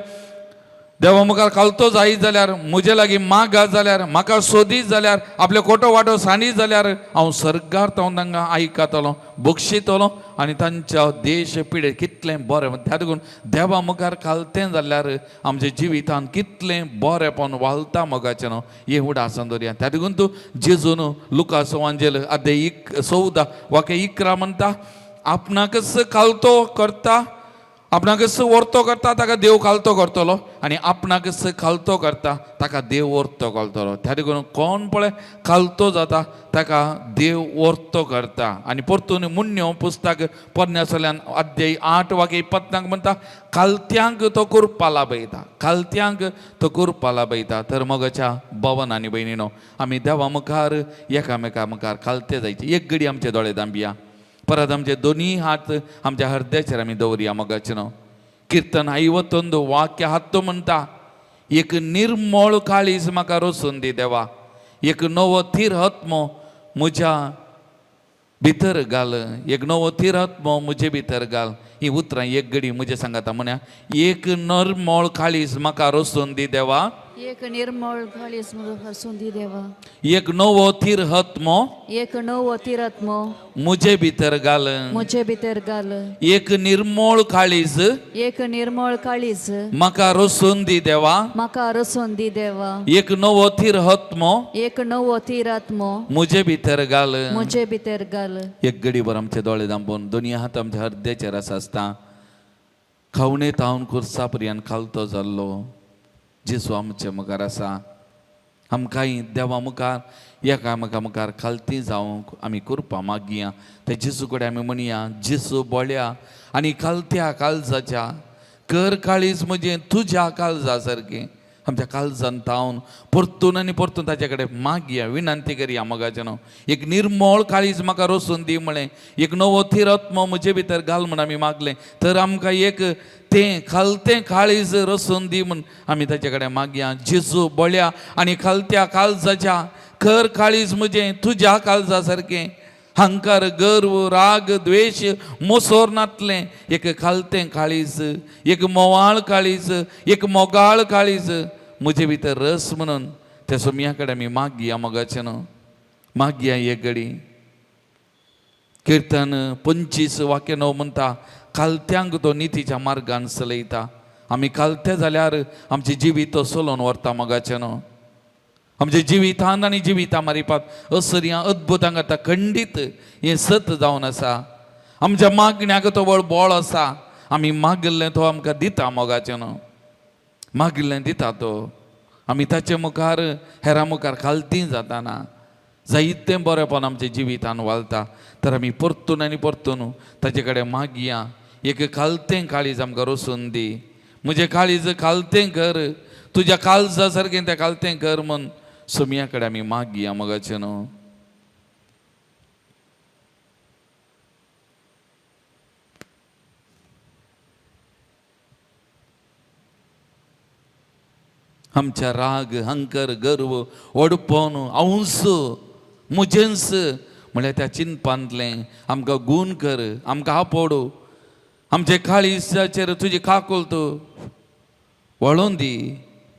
देवा मुखार खालतो जायत जाल्यार म्हजे लागीं मागा जाल्यार म्हाका सोदीत जाल्यार आपले खोटो वाटो सांडीत जाल्यार हांव सर्गार तो तांकां आयकतलो बक्षितलो आनी तांच्या देश पिडे कितलें बरें त्या देखून देवा मुखार खालतें जाल्यार आमच्या जिवितान कितलें बरेंपण वालता मोगाचें न्हू हें उडासन दवरया त्या देखून तूं जेजून लुकास वांजेल अध्याय 14 वाक्य 11 म्हणटा आपणाकच खालतो करता आपणाकच वर्तो करता ताका देव खालतो करतलो आनी आपणाकच खालतो करता ताका देव वर्तो करतलो त्या देखून कोण पळय खालतो जाता ताका देव वर्तो करता आनी परतून मुन्यो पुस्तक पन्नासल्यान अध्याय 8 वाक्य 24 म्हणटा खालत्यांक तो कुरपा लाभयता खालत्यांक तो कुरपा लाभयता तर मोगाच्या भवन आनी भयणीनो आमी देवा मुखार एकामेका मुखार खालते जायचे एक घडी आमचे दोळे दांबिया परत आमचे दोन्ही हात आमच्या हृदयाचेर आमी दवरया मोगाचें न्हू कीर्तन 51 वाक्य हातो म्हणटा एक निर्मळ काळीज म्हाका रोसून दी देवा एक नवो थीर आत्मो म्हज्या भितर घाल एक नवो थीर आत्मो म्हजे भितर घाल ही उतरां एक घडी म्हजे सांगाता म्हण्या एक निर्मळ काळीज म्हाका रोसून दी देवा एक निर्मळ काळीज हसून दी देवा एक नवो थीर आत्मो एक नवो तीरात्मो म्हजे भितर घाल म्हजे भितर घाल एक निर्मळ काळीज एक निर्मळ काळीज म्हाका रोसून दी देवा म्हाका रसून दी देवा एक नवो थीर आत्मो एक नवो तीरात्मो म्हजे भितर घाल म्हजे भितर घाल एक घडी भर आमचे दोळे दांबून दोनी हात आमच्या हृदयाचेर आसता खावणे तावन कुर्सा पर्यंत खालतो जाल्लो जेजू आमचे मुखार आसा आमकांय देवा मुखार एकामेका मुखार खालती जावंक आमी कुरपा मागया ते जेजू कडेन आमी म्हणया जेजू बोळ्या आनी खालत्या काळजाच्या कर काळीज म्हणजे तुज्या काळजा सारकें आमच्या काळजान तावन परतून आनी परतून ताचे कडेन मागया विनंती करया मोगाचें न्हू एक निर्मळ काळीज म्हाका रोसून दी म्हळें एक नवो थीर आत्मो म्हजे भितर घाल म्हण आमी मागलें तर आमकां एक तें खालतें काळीज रोसून दी म्हण आमी ताचे कडेन मागया जेजू बोळ्या आनी खालत्या काळजाच्या कर काळीज म्हजें तुज्या काळजा सारकें हंकार गर्व राग द्वेष मोसोरनातलें एक खालतें काळीज एक मोवाळ काळीज एक मोगाळ काळीज म्हजे भितर रस म्हणून त्या सोमया कडेन आमी मागया मोगाचें न्हू मागया एक घडी कीर्तन 25 वाक्य 9 म्हणटा खालत्यांक तो नितीच्या मार्गान चलयता आमी खालते जाल्यार आमची जिवीत सोलोवन व्हरता मोगाचें न्हू आमच्या जिवितान आनी जिविता मारिपाक असर्या अद्भुतां घडटा खंडीत हें सत जावन आसा आमच्या मागण्याक तो बळ आसा आमी मागल्लें तो आमकां दिता मोगाचें न्हू मागिल्लें दिता तो आमी ताचे मुखार हेरां मुखार खालती जाताना जायतें बरेंपण आमच्या जिवितान वालता तर आमी परतून आनी परतून ताचे कडेन मागया एक खालतें काळीज आमकां रोसून दी म्हजें काळीज खालतें कर तुज्या काळजा सारकें तें खालतें कर म्हूण सोमया कडेन आमी मागया मोगाचें न्हू आमच्या राग हंकर गर्व ओडपण अंस मुजेंस म्हळ्यार त्या चिंतपांतलें आमकां गूण कर आमकां आपडू आमचे काळीजाचेर तुजी काकूल तूं वळोवन दी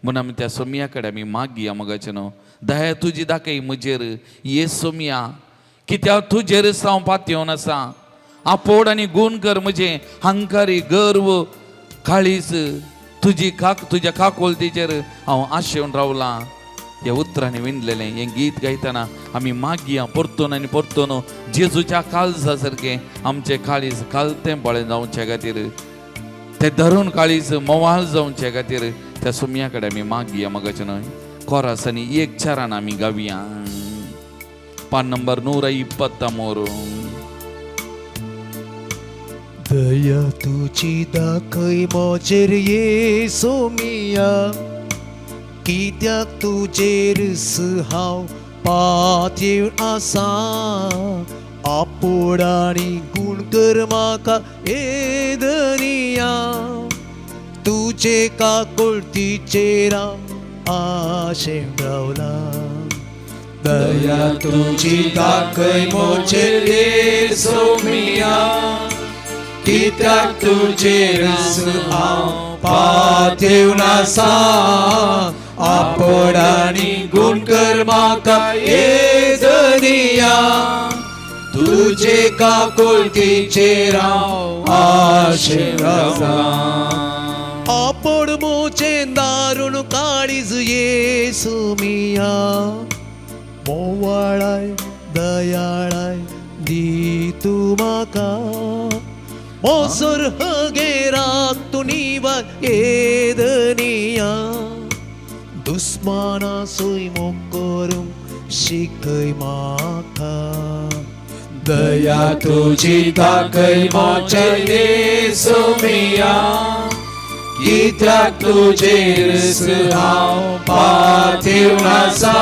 म्हूण आमी त्या सोमया कडेन आमी मागया मोगाचें न्हू दया तुजी दाखय म्हजेर ये सोमया कित्याक तुजेर हांव पातयेवन आसा आपोड आनी गूण कर म्हजें हंकारी गर्व काळीज तुज्या काकोलतीचेर हांव आशेवन रावलां ह्या उतरांनी विणलेलें हें गीत गायतना आमी मागया परतून आनी परतून जेजूच्या काळजा सारकें आमचें काळीज खालतें बळें जावचे खातीर तें धरून काळीज मोवाळ जावचे खातीर त्या सोमया कडेन आमी मागया मोगाचें न्हय कोरास आनी एक चारान आमी गावया पान नंबर 123 दया तुजी दाखय मोजेर ये सोमिया कित्याक तुजेर हांव पातयेवन आसा आपोड आनी गूण कर म्हाका हे दनिया तुजे काकुळतीचेर आशेन रावला दया तुजी दाखय मोजेर ये सोमिया कित्याक तुजेर हांव पाथेव नासा आपणानी गुण कर म्हाका येदनिया तुझे काकुळतीचेर हांव आशेवला आपण मोचे दारुण काळीज येसू मिया मोवाळाय दयाळाय दी तू म्हाका मोसर हगेराक तू निवार येदनिया दुस्माना सोय मोकोरूंक शिकय म्हाका दया तुझी दाखय मोचे येसू मिया कित्याक तुजेर हांव पाथेव नासा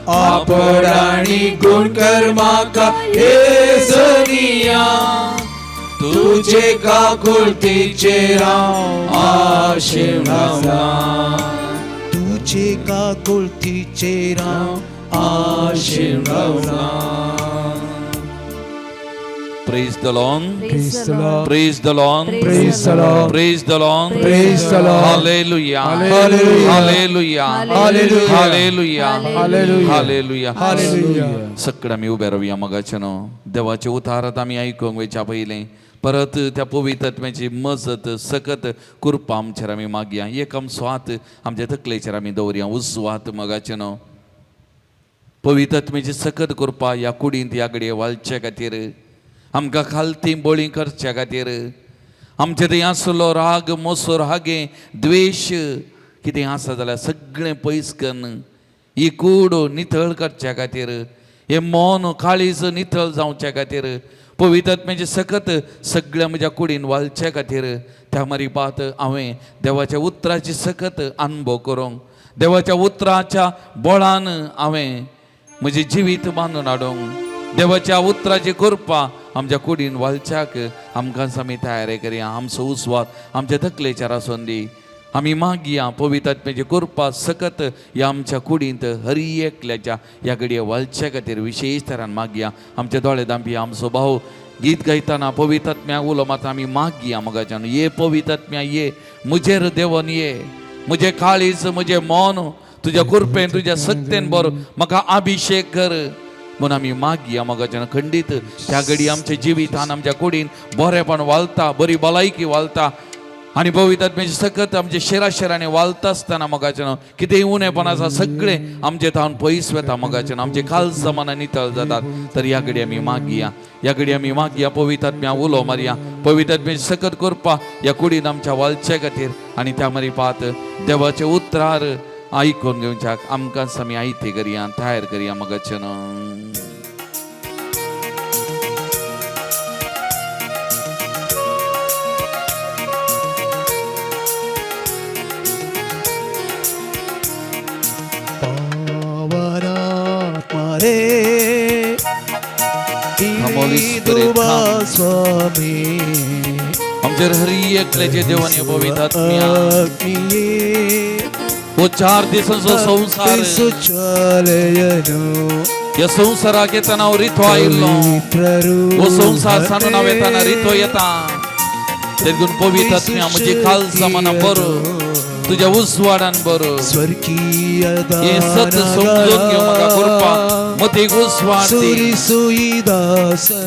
आपणानी गुण कर म्हाका येसनिया तुझे काकुळतीचेर हांव आशेवला तुझे काकुळतीचेर हांव आशेवला Praise the Lord. Praise the Lord. Praise the Lord. Praise the Lord. Praise the Lord. Praise the Lord. Hallelujah. Hallelujah. Hallelujah. Hallelujah. Hallelujah. Hallelujah. Hallelujah. Hallelujah. सगळं आम्ही उभे राहूया मगाच्यानो देवाचे उतारात आम्ही ऐकूंक वयच्या पयलें परत त्या पवित्र आत्म्याची मजत सकत कृपा आमचेर आमी मागया एक आमचो हात आमच्या तकलेचेर आमी दवरया उजवात मगाच्यानो पवित्र आत्म्याची सकत कृपा ह्या कुडींत ह्या घडये वालचे खातीर आमकां खालती बळी करच्या खातीर आमचे थंय आसलो राग मोसोर हागे द्वेश कितें आसा जाल्यार सगळें पयस करून ही कूड नितळ करच्या खातीर हे मौन काळीज नितळ जावच्या खातीर पवित्र आत्म्याचे सकत सगळ्या म्हज्या कुडीन वालच्या खातीर त्या मारीपात हांवें देवाच्या उतराची सकत अनुभव करूंक देवाच्या उतराच्या बळान हांवें म्हजें जिवीत बांदून हाडूंक देवाच्या उतराची कृपा आमच्या कुडीन वालच्याक आमकां आमी तयारी करया आमचो उस्वाद आमच्या तकलेचेर आसून दी आमी मागया पवित्र आत्म्याची कृपा सकत ह्या आमच्या कुडींत हर एकल्याच्या ह्या घडये वालच्या खातीर विशेश तरान मागया आमचे दोळे दांबी आमचो भाव गीत गायतना पवित्र आत्म्या उलो मात आमी मागया मगाच्यान ये पवित्र आत्म्या ये म्हजेर देवन ये म्हजे काळीज म्हजें मौन तुज्या कृपेन तुज्या सक्तेन बर म्हाका अभिषेक कर म्हूण आमी मागया मगाच्यान खंडीत त्या घडी आमच्या जिवितान आमच्या कुडीन बरेपण वालता बरी भलायकी वालता आनी पवित्र आत्म्याची सकत आमच्या शिराशिरांनी वालता आसतना मगाच्यान कितेंय उणेपण आसा सगळें आमचे थावन पयस वता मगाच्यान आमचे काल जमाना नितळ जातात तर ह्या घडी आमी मागया ह्या घडी आमी मागया पवित्र आत्म्या उलो मारया पवित्र आत्म्याची सकत करपा ह्या कुडीन आमच्या वालचे खातीर आनी त्या मारी पात देवाचे उतरार आयकून घेवच्याक आमकांच आमी आयती करया तयार करया मगाच्यान रे Holy Spirit, come. स्वामी आमचेर हर एकल्याचे देवाने पवित्र आत्म्या अग्निये हो 4 दिसांचो संसार सुचलयनो ह्या संसाराक येताना हांव रिथो आयिल्लो हो संसार सानून हांव येताना रिथो येता देखून पवित्र आत्म्या म्हजी खाल जमाना बरो तुझ्या उजवाडान बरो स्वर्गीय हे सत समजून घेऊ म्हाका कृपा मती उजवाड दी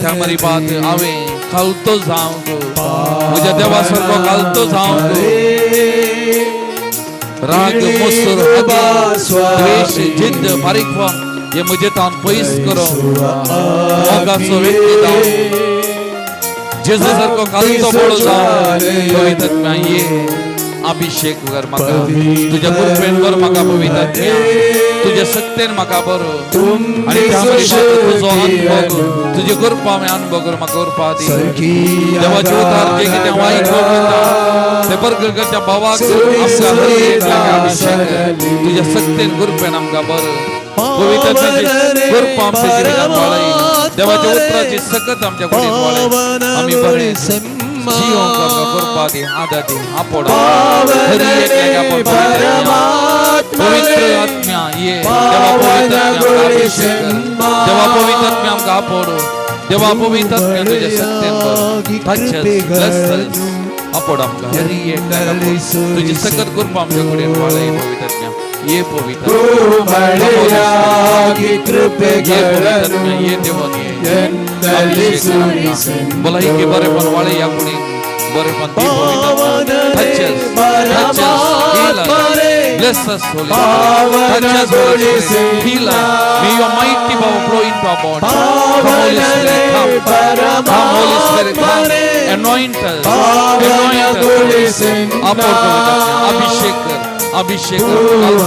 त्या मारी बात हांवें खालतो जावंक म्हज्या देवा सारको खालतो जावंक राग मोसर द्वेष जिद्द बारीकपण हे म्हजे तावन पयस करूंक मोगाचो व्यक्ती जावं जेजू सारको खालतो बळो जावं पवित्र आत्म्या ये अभिषेक कर म्हाका तुज्या कृपेन बर म्हाका पवित्र आत्म्या तुज्या सक्तेन म्हाका बर आनी त्या तुजो अनुभव तुजी कृपा हांवें अनुभव कर म्हाका कृपा दी देवाचे उतार जे कितें हांव आयकूंक वता ते परगळच्या भावाक आमकां हर एकल्याक अभिषेक तुज्या सक्तेन कृपेन आमकां बर पवित्र आत्म्याची कृपा आमच्या जिवितांत वाळय देवाच्या उतराची सकत आमच्या कुडींत वाळय आमी बरे जीव कृपा दी आदर दी आपोडा हर एकल्याक पवित्र आत्म्या ये देवा पवित्र आत्म्या अभिषेक देवा पवित्र आत्म्या आमकां आपोड देवा पवित्र आत्म्या तुज्या सक्तेन बर आपण आमकां हरी येता तुझी सकत कृपा आमच्या कडेन वाडय पवित्रज्ञ ये पवित्र ಮಳೆಯಾಗಿ ಕೃಪೆಗಳನ್ನು ये देवन ये ಎಂದಲಿ ಸುರಿಸೆನು. भलायकी बरेपण वाळे या कुणी बरेपण दी पवित्रज्ञ touch us heal us bless us holy spirit touch us holy spirit heal us may your mighty power flow into our body come holy spirit come holy spirit come anoint us अभिषेक कर अभिषेक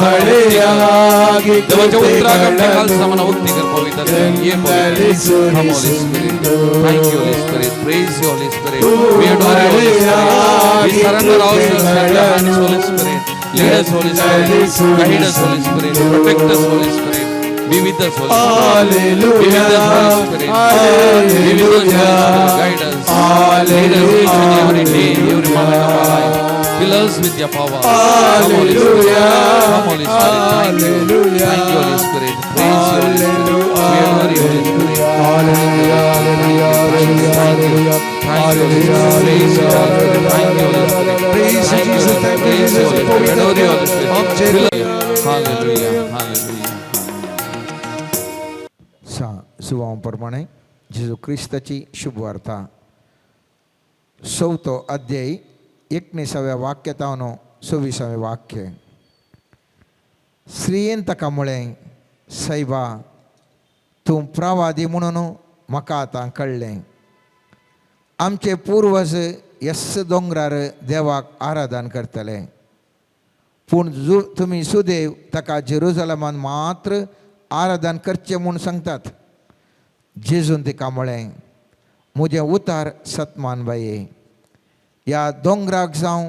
ಮಳೆಯಾಗಿ देवाच्या उत्तरागमने काल समान उक्ती कर पवित्र ये पवित्र come holy spirit thank you holy spirit praise you holy spirit we adore you holy spirit we surrender ourselves in your hands holy spirit lead us holy spirit guide us holy spirit protect us holy spirit be with us holy spirit be with us holy spirit be with us holy spirit guide us lead us each and every day every moment of our life fill us with your power come holy spirit thank you holy spirit praise you holy spirit we adore you holy spirit praise you Jesus praise you holy spirit adore you holy spirit hallelujah hallelujah सुवाप्रमाणे जेजू क्रिस्ताची शुभवार्ता 4 अध्याय 19व्या वाक्यातावनो 26वें वाक्य श्रीयेन ताका म्हळें सैबा तूं प्रवादी म्हणून म्हाका आतां कळ्ळें आमचे पूर्वज यस दोंगरार देवाक आराधन करतले पूण तुमी सुदैव ताका जेरुसलेमान मात्र आराधन करचें म्हूण सांगतात जेजून तिका म्हळें म्हजें उतार सतमान बाये ह्या दोंगराक जावं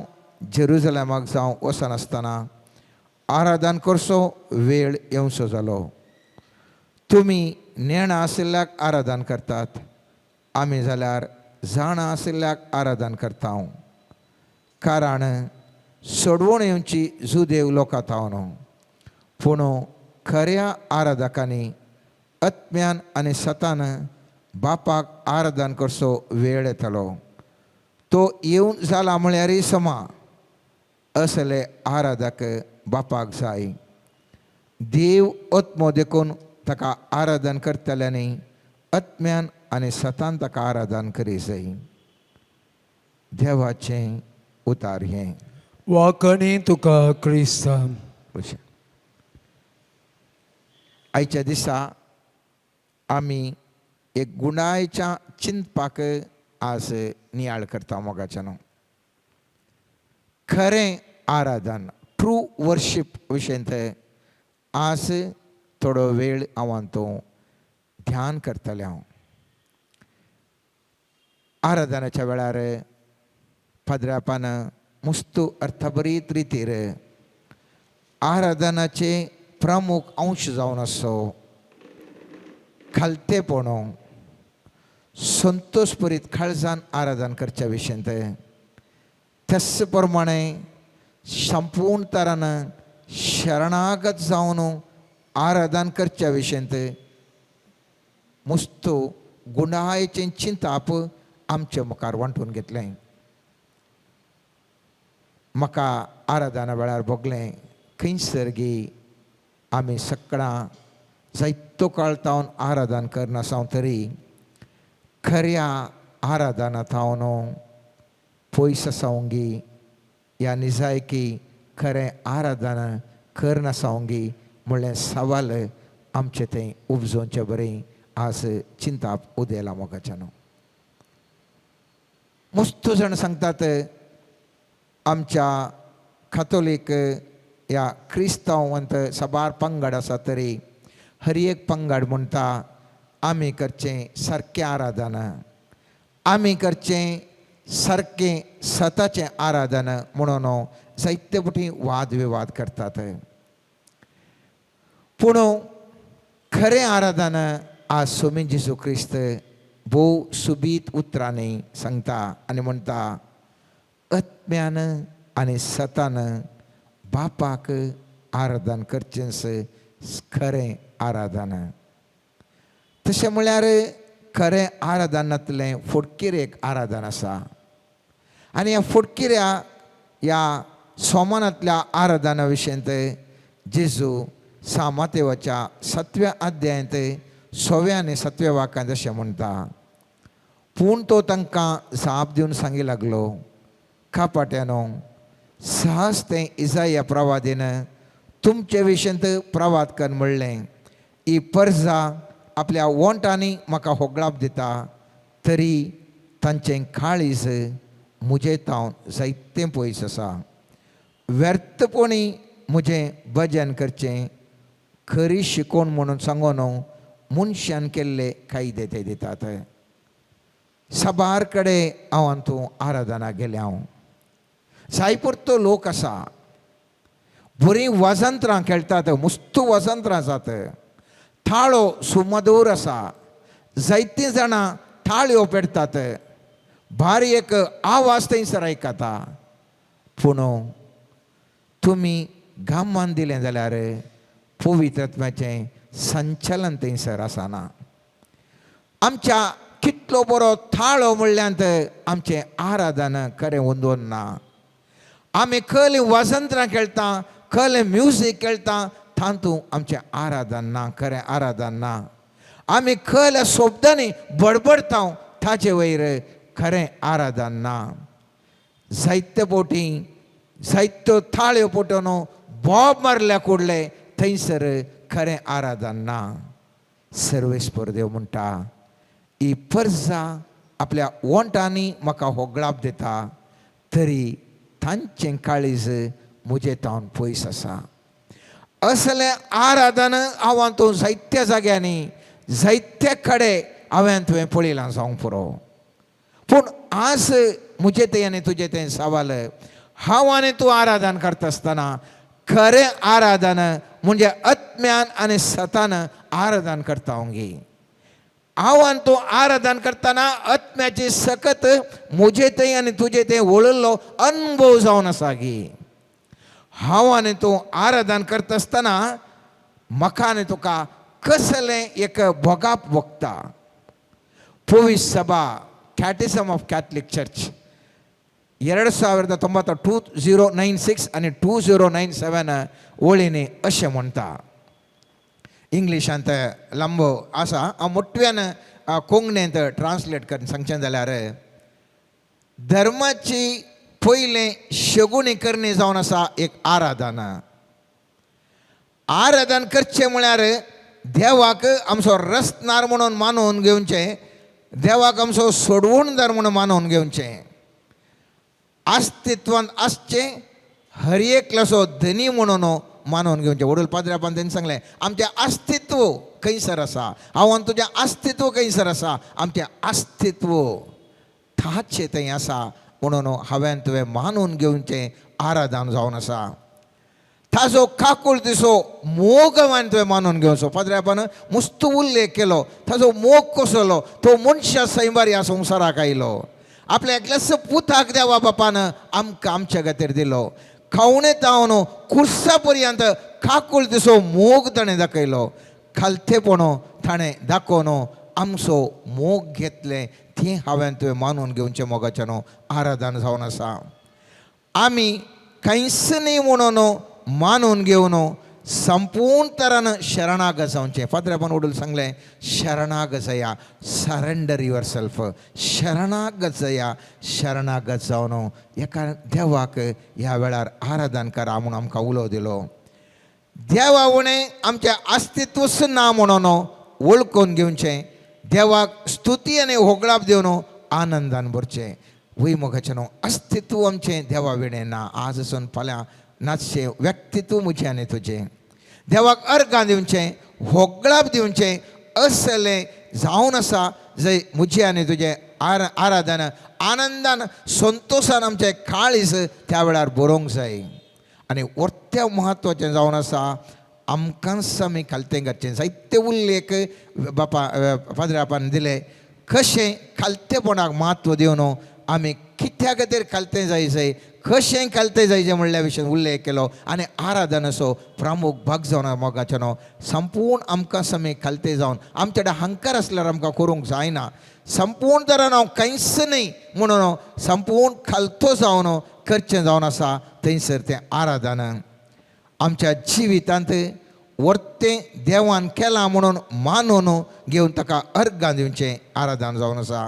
जेरुसलेमाक जावं वचनासतना आराधन करचो वेळ येवचो जालो तुमी नेणा आशिल्ल्याक आराधन करतात आमी जाल्यार जाणा आशिल्ल्याक आराधन करता कारण सोडवून येवची जुदेव लोकां न्हू पूण खऱ्या आराधकांनी आत्म्यान आनी सतान बापाक आराधन करचो वेळ येतलो तो येवन जाला म्हळ्यारय समा असले आराधक बापाक जाय देव आत्मो देखून ताका आराधन करतल्यांनी आत्म्यान आनी सतान ताका आराधन करी जाय देवाचें उतार हें वाकणी तुका क्रिस्ता आयच्या दिसा आमी एक गुणायच्या चिंतपाक आज नियाळ करता मोगाच्यान खरें आराधन ट्रू वर्शीप विशयंत आज थोडो वेळ हांव तो ध्यान करतलें हांव आराधनाच्या वेळार पदरापान मुस्तू अर्थबरीत रितीर आराधनाचे प्रमुख अंश जावन आसो खालतेपण संतोषभरीत काळजान आराधन करच्या विशयंत तस प्रमाणे संपूर्ण तरान शरणागत जावन आराधन करच्या विशयंत मुस्तो गुणायेचें चिंताप आमचे मुखार वांटून घेतलें म्हाका आराधना वेळार भोगलें खंयसर गी आमी सकाळां जायतो काळ तावन आराधन करनासाव तरी खऱ्या आराधनांत हांव न्हू पयस आसावंगी ह्या निजायकी खरें आराधन करनासावंगी म्हणलें सवाल आमचें तें उपजोवचें बरें आज चिंताप उदेला मोगाच्यान मस्तो जाण सांगतात आमच्या कातोलीक ह्या क्रिस्तांवांत साबार पंगड आसा तरी हर एक पंगड म्हणटा आमी करचें सारकें आराधन आमी करचें सारकें सताचें आराधन म्हणून जायते फावटी वाद विवाद करतात पूण खरें आराधन आज स्वामी जेजू क्रिस्त भोव सुबीत उतरांनी सांगता आनी म्हणटा आत्म्यान आनी सतान बापाक आराधन करचेंच खरें आराधन तशें म्हळ्यार खरें आराधनांतलें फुडकीर एक आराधन आसा आणि या फुटकिऱ्या या सोमानातल्या आराधना विशयंत जेजू सामातेवाच्या 7व्या अध्यायांत 6व्या आणि 7व्या वाक्यांत अशें म्हणटा, पूण तो तांकां जाप दिवन सांगी लागलो, कापाट्यानो, सहज तें इसाया प्रवादीन तुमचे विशयंत प्रवाद कर म्हणलें, ही परजा आपल्या वोंटांनी म्हाका होगळाप दिता, तरी तांचें काळीज मुजे तावन जायतें पयस आसा. व्यर्थपणी म्हजें भजन करचें, खरी शिकोवन म्हणून सांगून मनशान केल्ले कायदे ते दितात. सबार कडेन हांव तूं आराधना गेले हांव. जायपुरतो लोक आसा, बरीं वजंत्रां खेळटात, मस्त वजंत्रां जात, थाळो सुमधूर आसा, जायतीं जाणां थाळयो पेटतात, भारी एक आवाज थंयसर आयकता. पूण तुमी गामान दिलें जाल्यार पवित्रत्वाचें संचलन थंयसर आसना. आमच्या कितलो बरो थाळो म्हणल्यार आमचें आराधन खरें वंदोन ना. आमी खंय वजंत्रां खेळटा, खंय म्युजीक खेळटा, तातूंत आमचें आराधन ना, खरें आराधन ना. आमी खंय सोबदांनी बडबडटा, ताचे वयर खरें आराधन ना. जायते पोटी जायत्यो थाळ्यो पोटोन बॉब मारल्या कुडले थंयसर खरें आराधन ना. सर्वेस्पर देव म्हणटा, ही परजा आपल्या वोंटांनी म्हाका होगळाप दिता, तरी तांचें काळीज म्हजे तावन पयस आसा. असलें आराधन हांव तूं जायत्या जाग्यांनी जायते कडेन हांवें तुवें पळयलां जावंक पुरो. पूण आज म्हजें तें आनी तुजें तें सवाल, हांव आनी तूं आराधन करता आसतना खरें आराधन म्हणजे आत्म्यान आनी सतान आराधन करता ओंगी. हांव आनी तूं आराधन करतना आत्म्याची सकत म्हजें तें आनी तुजें तें वळिल्लो अनुभव जावन आसा गी. हांव आनी तूं आराधन करता आसतना म्हाका आनी तुका कसलें एक भोगाप भोगता. पवित्र सभा कॅटिझम ऑफ कॅथलीक चर्च 2090 2096 आनी 2097 वळींनी अशें म्हणटा. इंग्लिशांत लांबो आसा, हांव मोठ्यान कोंकणींत ट्रान्सलेट करून सांगचें जाल्यार, धर्माची पयलें शगुणी करणी जावन आसा एक आराधन. आराधन करचें म्हळ्यार देवाक आमचो रस्तनार म्हणून मानून घेवचें, देवाक आमचो सोडवणदार म्हणून मानून घेवचें, अस्तित्वांत आसचें, हर एकल्याचो धनी म्हणून मानून घेवचें. वडील पाद्र्यापान तेणें सांगलें, आमचें अस्तित्व खंयसर आसा, हांव आनी तुजें अस्तित्व खंयसर आसा, आमचें अस्तित्व ताचें थंय आसा म्हणून हांवें तुवें मानून घेवचें आराधन जावन आसा. ताजो काकूळ दिसो मोग हांवें तुवें मानून घेवचो. पाद्र्यापान मस्त उल्लेख केलो, ताजो मोग कसलो, तो मनशा सैमार ह्या संवसाराक आयलो, आपल्या एकल्याच पुताक देवा बापान आमकां आमचे खातीर दिलो, खावणे तावन कुर्सा पर्यंत काकूळ दिसो मोग ताणें दाखयलो, खालतेपण ताणें दाखोवन आमचो मोग घेतलें. ती हांवें तुवें मानून घेवचें मोगाचें आराधन जावन आसा. आमी कांयच न्ही म्हणून मानून घेवन संपूर्ण तरान शरणागत जावचें. फादरापान वडील सांगलें, शरणागत जाया, सरेंडर युअर सेल्फ, शरणागत जाया, शरणागत जावन एका देवाक ह्या वेळार आराधन करा म्हणून आमकां उलो दिलो. देवा उणें आमचें अस्तित्वच ना म्हणून वळखून घेवचें, देवाक स्तुती आनी होगळाप दिवन आनंदान भरचें. वय मोगाचें अस्तित्व आमचें देवा विणें ना. आज सावन फाल्यां नाचचें व्यक्तित्व म्हजें आनी तुजें, देवाक अर्गां दिवचें, होगळाप दिवचें, असलें जावन आसा जंय म्हजें आनी तुजें आराधन आनंदान संतोशान आमचें काळीज त्या वेळार बरोवंक जाय. आनी वर्त्या म्हत्वाचें जावन आसा आमकांच आमी खालतें घातचें. जायते उल्लेख बापा फादरापान दिले, कशें खालतेपणाक म्हत्व दिवन आमी कित्या खातीर खालते जायचें कशें खालते जायचें म्हणल्या विशयी उल्लेख केलो आनी आराधन असो प्रमुख भाग जावन मोगाचे न्हू संपूर्ण आमकां समी खालते जावन आमचे कडेन हंकार आसल्यार आमकां करूंक जायना संपूर्ण तरान हांव कांयच न्ही म्हणून संपूर्ण खालतो जावन करचें जावन आसा थंयसर तें आराधन आमच्या जिवितांत वर्तें देवान केलां म्हणून मानून घेवन ताका अर्गां दिवचें आराधन जावन आसा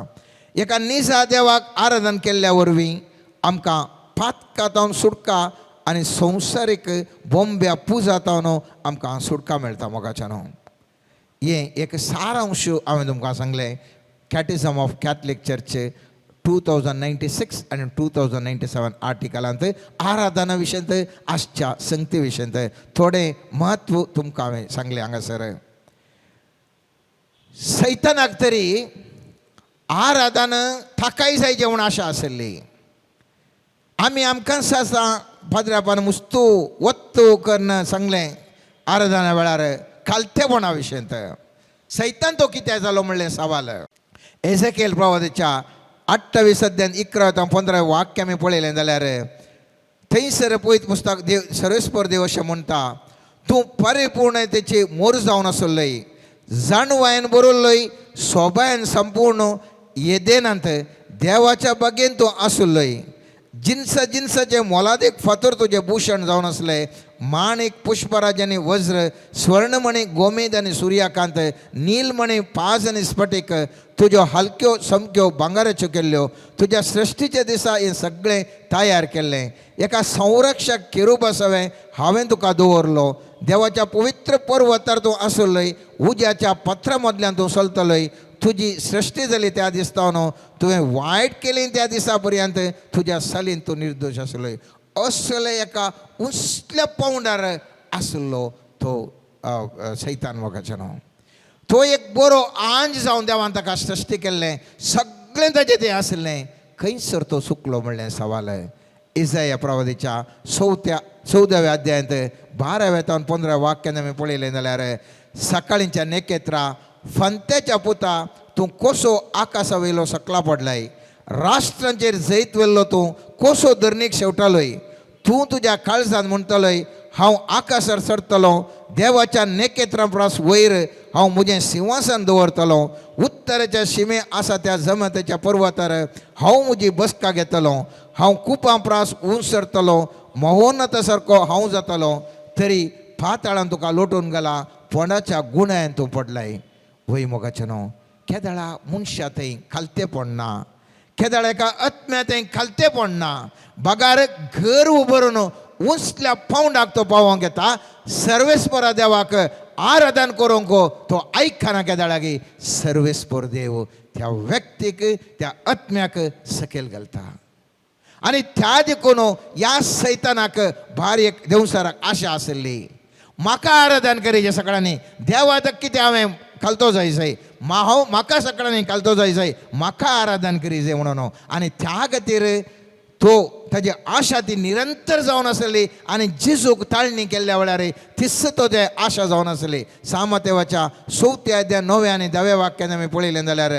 एका निजा देवाक आराधन केल्ल्या वरवीं आमकां पातकांतावन सुटका आनी संवसारीक बोंब्या पुजातावन आमकां सुटका मेळटा मोगाच्यान हें एक सारांश हांवें तुमकां सांगलें कॅटिझम ऑफ कॅथलीक चर्च 2096 आनी 2097 आर्टिकलांत आराधना विशयंत आसच्या संगती विशयंत थोडें म्हत्व तुमकां हांवें सांगलें हांगासर सैतानाक तरी आराधन थाकाय जायचें म्हूण आशा आसली आमी आमकांच आसा पाद्र्यापान मुस्तू वत्तू करन सांगलें आराधना वेळार खालतेपणा विशयंत सैतान तो कित्याक जालो म्हणलें सवाल एझेकियेल प्रवादीच्या 28 अध्यायान 11 ते 15 वाक्य आमी पळयलें जाल्यार थंयसर पळयत पुस्तक देव सर्वेस्पर देव अशें म्हणटा तूं परिपूर्णतेची मोर जावन आसुल्लय जाणवायेन बरोल्लय सोबायेन संपूर्ण येदेनांत देवाच्या बागेन तूं आसुल्लय जिन्साचे मोलादीक फातर तुजें भूषण जावन आसलें माणिक पुष्पराज आनी वज्र स्वर्णमणी गोमेद आनी सुर्याकांत नीलमणी पाज आनी स्फटीक तुज्यो हलक्यो समक्यो भांगाराच्यो केल्ल्यो तुज्या सृश्टीच्या दिसा हें सगळें तयार केल्लें एका संरक्षक केरूब आसावें हांवें तुका दवरलो देवाच्या पवित्र पर्वतार तूं आसुल्लय उज्याच्या पत्रा मदल्यान तूं चलतलय तुजी सृश्टी जाली त्या दिसतावन तुवें वायट केली त्या दिसा पर्यंत तुज्या सालीन तूं निर्दोश आसलोय असले एका उसल्या पावंडार आसलो तो सैतान मोगाचो न्हू तो एक बरो आंज जावन देवान ताका सृश्टी केल्लें सगळें ताजें तें आसलें खंयसर तो चुकलो म्हणलें सवाल इसाया प्रवादीच्या 14व्या अध्यायांत 12व्या ते 15 वाक्यान आमी पळयलें जाल्यार सकाळींच्या नेकेत्रा फंत्याच्या पुता तूं कसो आकाशा वयलो सकला पडलाय राष्ट्रांचेर जैत वेल्लो तूं कसो धरणीक शेवटालोय तूं तुज्या काळजांत म्हणटलोय हांव आकाशार सरतलो देवाच्या नेकेत्रां परस वयर हांव म्हजें सिंहासन दवरतलो उत्तरेच्या शिमे आसा त्या जमतेच्या पर्वतार हांव म्हजी बसका घेतलो हांव कुपां परस उंच सरतलो महोन्नता सारको हांव जातलो तरी पाताळान तुका लोटून गेला पोंडाच्या गुण्यान तूं पडलाय वय मोगाचें न्हू केदाळा मनशा थंय खालतेपण ना केदाळ एका आत्म्या थंय खालतेपण ना बागार घर उबरून उंचल्या पावंडाक तो पावोंक येता सर्वेस्परा देवाक आराधन करूंक तो आयकना केदाळागी सर्वेस्पर देव त्या व्यक्तीक त्या आत्म्याक सकयल घालता आनी त्या देखून ह्या सैतानाक बारीक देवसाराक आशा आसली म्हाका आराधन करीचे सगळ्यांनी देवाक कितें हांवें खालतो जायचंय म्हाका सगळ्यांनी खालतो जायचंय म्हाका आराधन करीचें म्हणून आनी त्या खातीर तो ताजी आशा ती निरंतर जावन आसली आनी जेजूक ताळणी केल्ल्या वेळार तिस्स तो ते आशा जावन आसली सामतेवाच्या 4 अध्याय 9 आनी 10 वाक्यान आमी पळयलें जाल्यार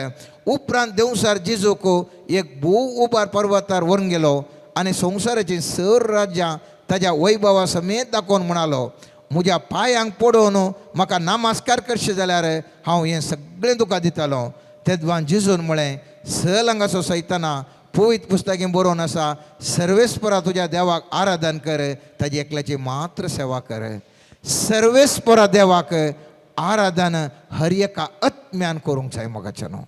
उपरांत देवसार जेजूक एक भोव उबार पर्वतार व्हरून गेलो आनी संवसाराची सर राज्यां ताज्या वैभवा समेत दाखोवन म्हणालो म्हज्या पांयांक पडोवन म्हाका नमस्कार करचें जाल्यार हांव हें सगळें तुका दितालो तेदवान जेजून म्हळें सहलंगाचो सैताना पवित्र पुस्तकें बरोवन आसा सर्वेस्परा तुज्या देवाक आराधन कर ताजी एकल्याची मात्र सेवा कर सर्वेस्परा देवाक आराधन हर एका आत्म्यान करूंक जाय मोगाचें न्हू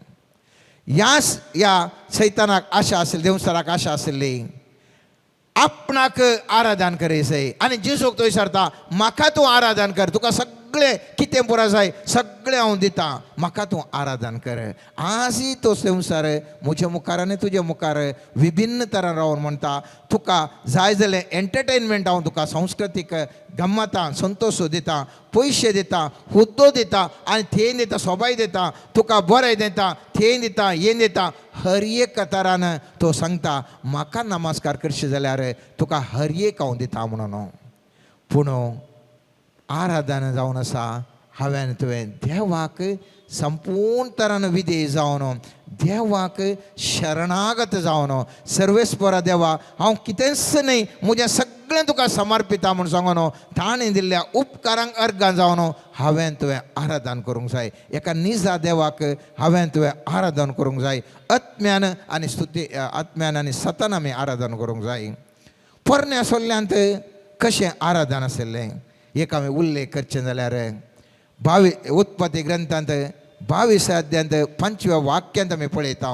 ह्या सैतानाक आशा आसली देवसाराक आशा आसली आपणाक आराधन करीसय आनी जेजूक थंय सरता म्हाका तूं आराधन कर तुका सगळें कितें पुरा जाय सगळें हांव दिता म्हाका तूं आराधन कर आजय तो संवसार म्हज्या मुखार आनी तुज्या मुखार विभिन्न तरान रावन म्हणटा तुका जाय जालें एंटरटेनमेंट हांव तुका सांस्कृतीक गम्मतां संतोश दिता पयशे दिता हुद्दो दिता आनी थें दिता सोबाय दिता तुका बरें दिता थें दिता हें दिता हर एक तरान तो सांगता म्हाका नमस्कार करचें जाल्यार तुका हर एक हांव दिता म्हणून पूण आराधन जावन आसा हांवें तुवें देवाक संपूर्ण तरान विधेय जावन देवाक शरणागत जावन सर्वेस्परा देवा हांव कितेंच न्ही म्हजें सगळें तुका समर्पिता म्हूण सांगून ताणें दिल्ल्या उपकारांक अर्गां जावन हांवें तुवें आराधन करूंक जाय. एका निजा देवाक हांवें तुवें आराधन करूंक जाय. आत्म्यान आनी सतान आमी आराधन करूंक जाय. पोरण्या सोल्ल्यांत कशें आराधन आशिल्लें एक हांवें उल्लेख करचें जाल्यार उत्पत्ती ग्रंथांत 22 अध्यायांत 5व्या वाक्यांत आमी पळयता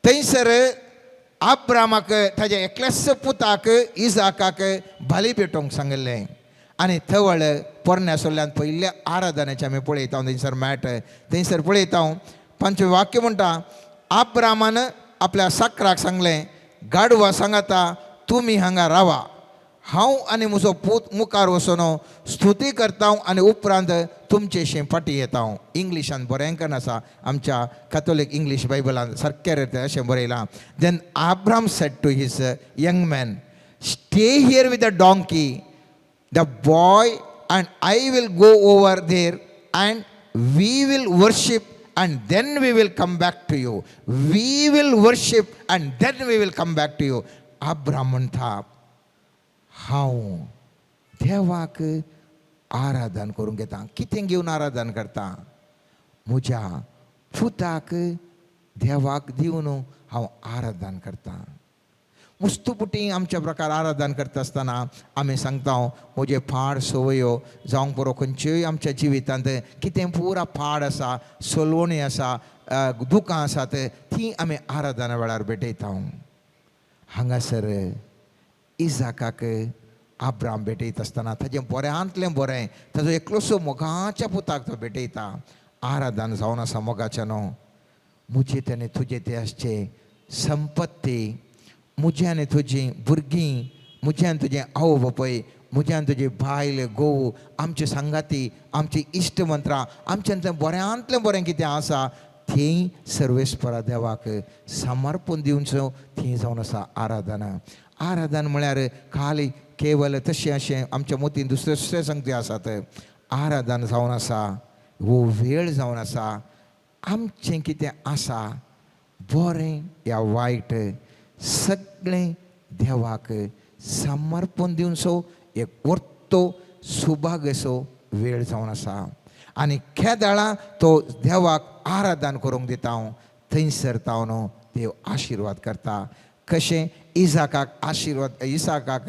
थंयसर आब्रामाक ताच्या एकल्याच पुताक इजाकाक बली पेटोवंक सांगिल्लें आनी थवळ पोरण्या सोल्ल्यांत पयल्या आराधनाचें आमी पळयता थंयसर मेळटा. थंयसर पळयता 5वें वाक्य म्हणटा आब्रामान आपल्या साकराक सांगलें गाडवा सांगाता तुमी हांगा रावा हांव आनी म्हजो पूत मुखार वचून स्तुती करता आनी उपरांत तुमचेशी फाटीं येता. इंग्लिशान बरेंकन आसा आमच्या कॅथोलीक इंग्लीश बायबलान सारकें रितीन अशें बरयलां. Then Abram said to his young man stay here with the donkey the boy and I will go over there and we will worship and then we will come back to you. We will worship and then we will come back to you. Abram म्हणटा हांव देवाक आराधन करूंक घेता. कितें घेवन आराधन करता? म्हज्या पुताक देवाक दिवन हांव आराधन करता. मुस्तुपुटी आमच्या प्रकार आराधन करता आसतना आमी सांगता म्हजे फाड सवयो जावंक बरो खंयच्योय आमच्या जिवितांत कितें पुरा फाड आसा सोलवणी आसा दुखां आसात ती आमी आराधना वेळार भेटयता. हांगासर इजाकाक आब्राम भेटयत आसतना ताजें बऱ्यांतलें बरें ताजो एकलोसो मोगाच्या पुताक तो भेटयता. आराधन जावन आसा मोगाचें न्हू. म्हजें तें तुजें तें आसचें संपत्ती म्हजें आनी तुजीं भुरगीं म्हजें आनी तुजें आवय बापूय म्हजें आनी तुजी बायल घोव आमचे संगाती आमची इश्टमंत्रां आमचें तें बऱ्यांतलें बरें कितें आसा थंय सर्वेस्परा देवाक समर्पण दिवचो थंय जावन आसा आराधना. आराधन म्हळ्यार खाली केवल तशें अशें आमच्या मतीन दुसरे दुसरे संगती आसात. आराधन जावन आसा वो वेळ जावन आसा आमचें कितें आसा बरें या वायट सगळें देवाक समर्पण दिवचो एक वर्तो सुभागसो वेळ जावन आसा. आनी केदाळा तो देवाक आराधन करूंक दिता. थंयसर तावन देव आशिर्वाद करता. कशें इसाकाक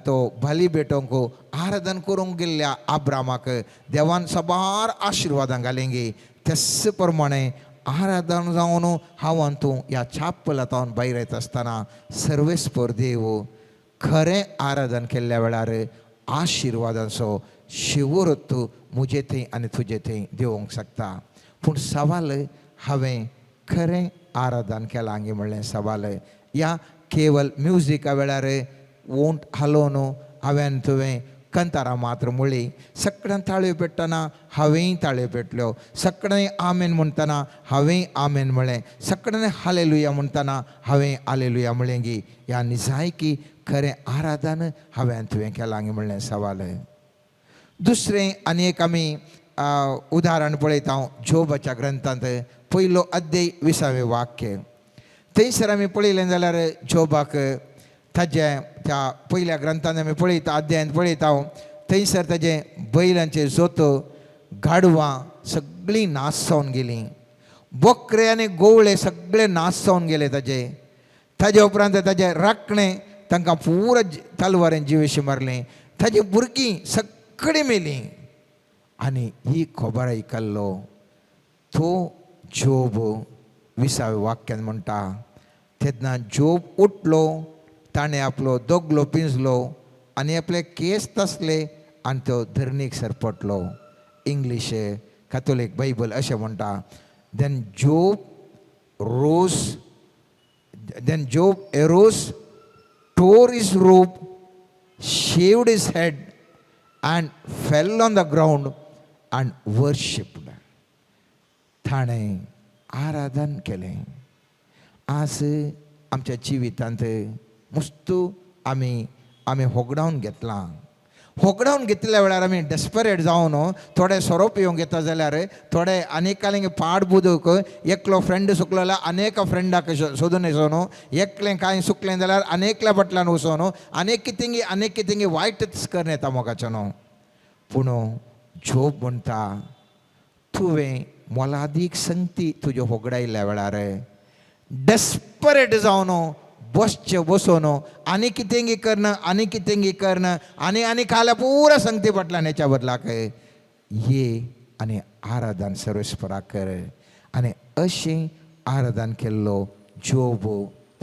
तो बली भेटोवंक आराधन करूंक गेल्ल्या आब्रामाक देवान सबार आशिर्वादां घालें गे. तेच प्रमाणे आराधन जावन हांव आनी तूं ह्या छाप्पलांतावन भायर येता आसतना सर्वेस्पर देव खरें आराधन केल्ल्या वेळार आशिर्वादाचो शिवोरत म्हजे थंय आनी तुजे थंय दिवंक शकता. पूण सवाल हांवें खरें आराधन केलां गे म्हणलें सवाल या केवल म्युजिका वेळार वोंट हालोवन हांवें तुवें कंतारां मात्र म्हणलीं. सगळ्यां ताळयो पेटतना हांवेंय ताळयो पेटल्यो. सगळें आमेन म्हणटना हांवेंय आमेन म्हळें. सगळ्यांनी हालेलुया म्हणटना हांवें हालेलुया म्हळें गी. ह्या निजायकी खरें आराधन हांवें तुवें केलां गे म्हणलें सवाल. दुसरें आनी एक आमी उदाहरण पळयता जोबाच्या ग्रंथांत 1 अध्याय 20वें वाक्य. थंयसर आमी पळयलें जाल्यार जोबाक ताजे त्या पयल्या ग्रंथांत आमी पळयता अध्यायांत पळयता थंयसर ताजे बैलांचे जोत गाडवां सगळीं नाश जावन गेलीं. बोकरे आनी गोवळे सगळे नाश जावन गेले ताजे उपरांत ताजे राखणें तांकां पुरो तलवारेन जिवेशी मारलें. ताजी भुरगीं सगळीं मेलीं. आनी ही खबर आयकल्लो तो जोब 20व्या वाक्यान म्हणटा तेन्ना जोब उठलो ताणें आपलो दोगलो पिंजलो आनी आपले केस तसले आनी तो धरणीक सरपटलो. इंग्लीश कॅथोलीक बायबल अशें म्हणटा then job arrows tore his robe, shaved his head and fell on the ground and worshipped. ताणें आराधन केलें. आज आमच्या जिवितांत मस्त आमी होगडावन घेतलां. होगडावन घेतल्या वेळार आमी डेस्परेट जावन थोडे सोरोप येवंक येता जाल्यार थोडे आनीकांक पाड बुदूक एकलो फ्रेंड सुकलो जाल्यार अनेक फ्रेंडाक सोदून वचोन एकलें कांय सुकलें जाल्यार अनेकल्या बटलान वचोन अनेक कितें वायटच करून येता मोगाचें न्हू. पूण जोब म्हणटा तुवें मोलादीक संगती तुज्यो होगडायल्या वेळार डेस्परेट जावन बसून आनी कितेंगी कर्ण आनी खाल्या पुरा संगती पटल्यान हेच्या बदलाक ये आनी आराधन सर्वेस्पराक कर. आनी अशें आराधन केल्लो जोब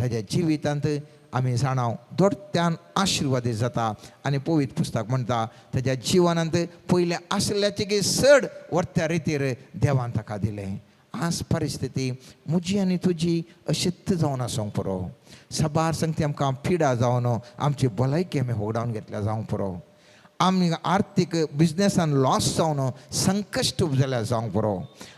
ताच्या जिवितांत आमी जाणाव दोट्यान आशिर्वादीत जाता. आनी पवित्र पुस्तक म्हणटा ताच्या जिवनांत पयलें आसल्याची चड वर्त्या रितीर देवान ताका दिलें. आज परिस्थिती म्हजी आनी तुजी अशीच जावन आसूंक पुरो. सबार सांगती आमकां पिडा जावन आमची भलायकी आमी होगडावन घेतल्या जावंक पुरो. आमी आर्थीक बिजनेसान लॉस जावन संकश्ट जाल्यार जावंक पुरो.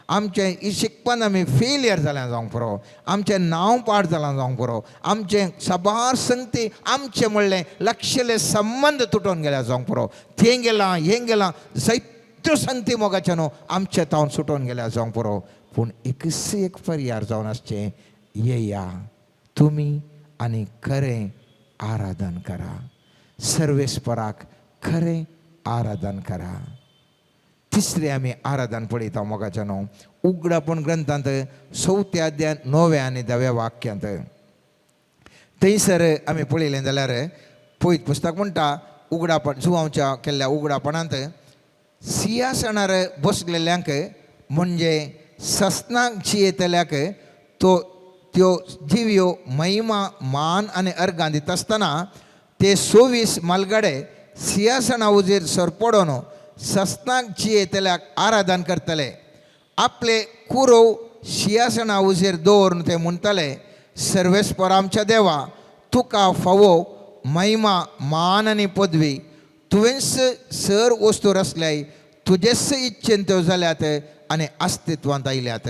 आमचें शिकपान आमी फेलियर जाल्यार जावंक पुरो. आमचें नांव पाड जालां जावंक पुरो. आमचें सबार संगती आमचें म्हणलें लक्षले संबंद तुटून गेल्यार जावंक पुरो. थंय गेलां हें गेलां जायत्यो संगती मोगाच्या न्हू आमचे तावन सुटून गेल्यार जावंक पुरो. पूण एक पर्याय जावन आसचें येया तुमी आनी खरें आराधन करा. सर्वेस्पराक खरें आराधन करा. तिसरें आमी आराधन पळयता मोगाचें न्हू उगडापण ग्रंथांत 4 अध्याय 9 आनी 10 वाक्यांत. थंयसर आमी पळयलें जाल्यार पवित्र पुस्तक म्हणटा उगडापण जुवांच्या केल्ल्या उगडापणांत सिंहासनार बसलेल्यांक म्हणजे सस्नाक जियेतल्याक त्यो जिव्यो महिमा मान आनी अर्गां दिता आसतना ते 24 मालगाडे सिंहासना उजेर सरपडोन सस्नाक जियेतल्याक आराधन करतले. आपले कुरव सिंहासना उजेर दवरून ते म्हणटले सर्वेस्पर आमच्या देवा तुका फावो महिमा मान आनी पदवी तुवेंच सर वस्तू रचल्याय तुजेच इच्छेन त्यो जाल्यात आनी अस्तित्वांत आयल्यात.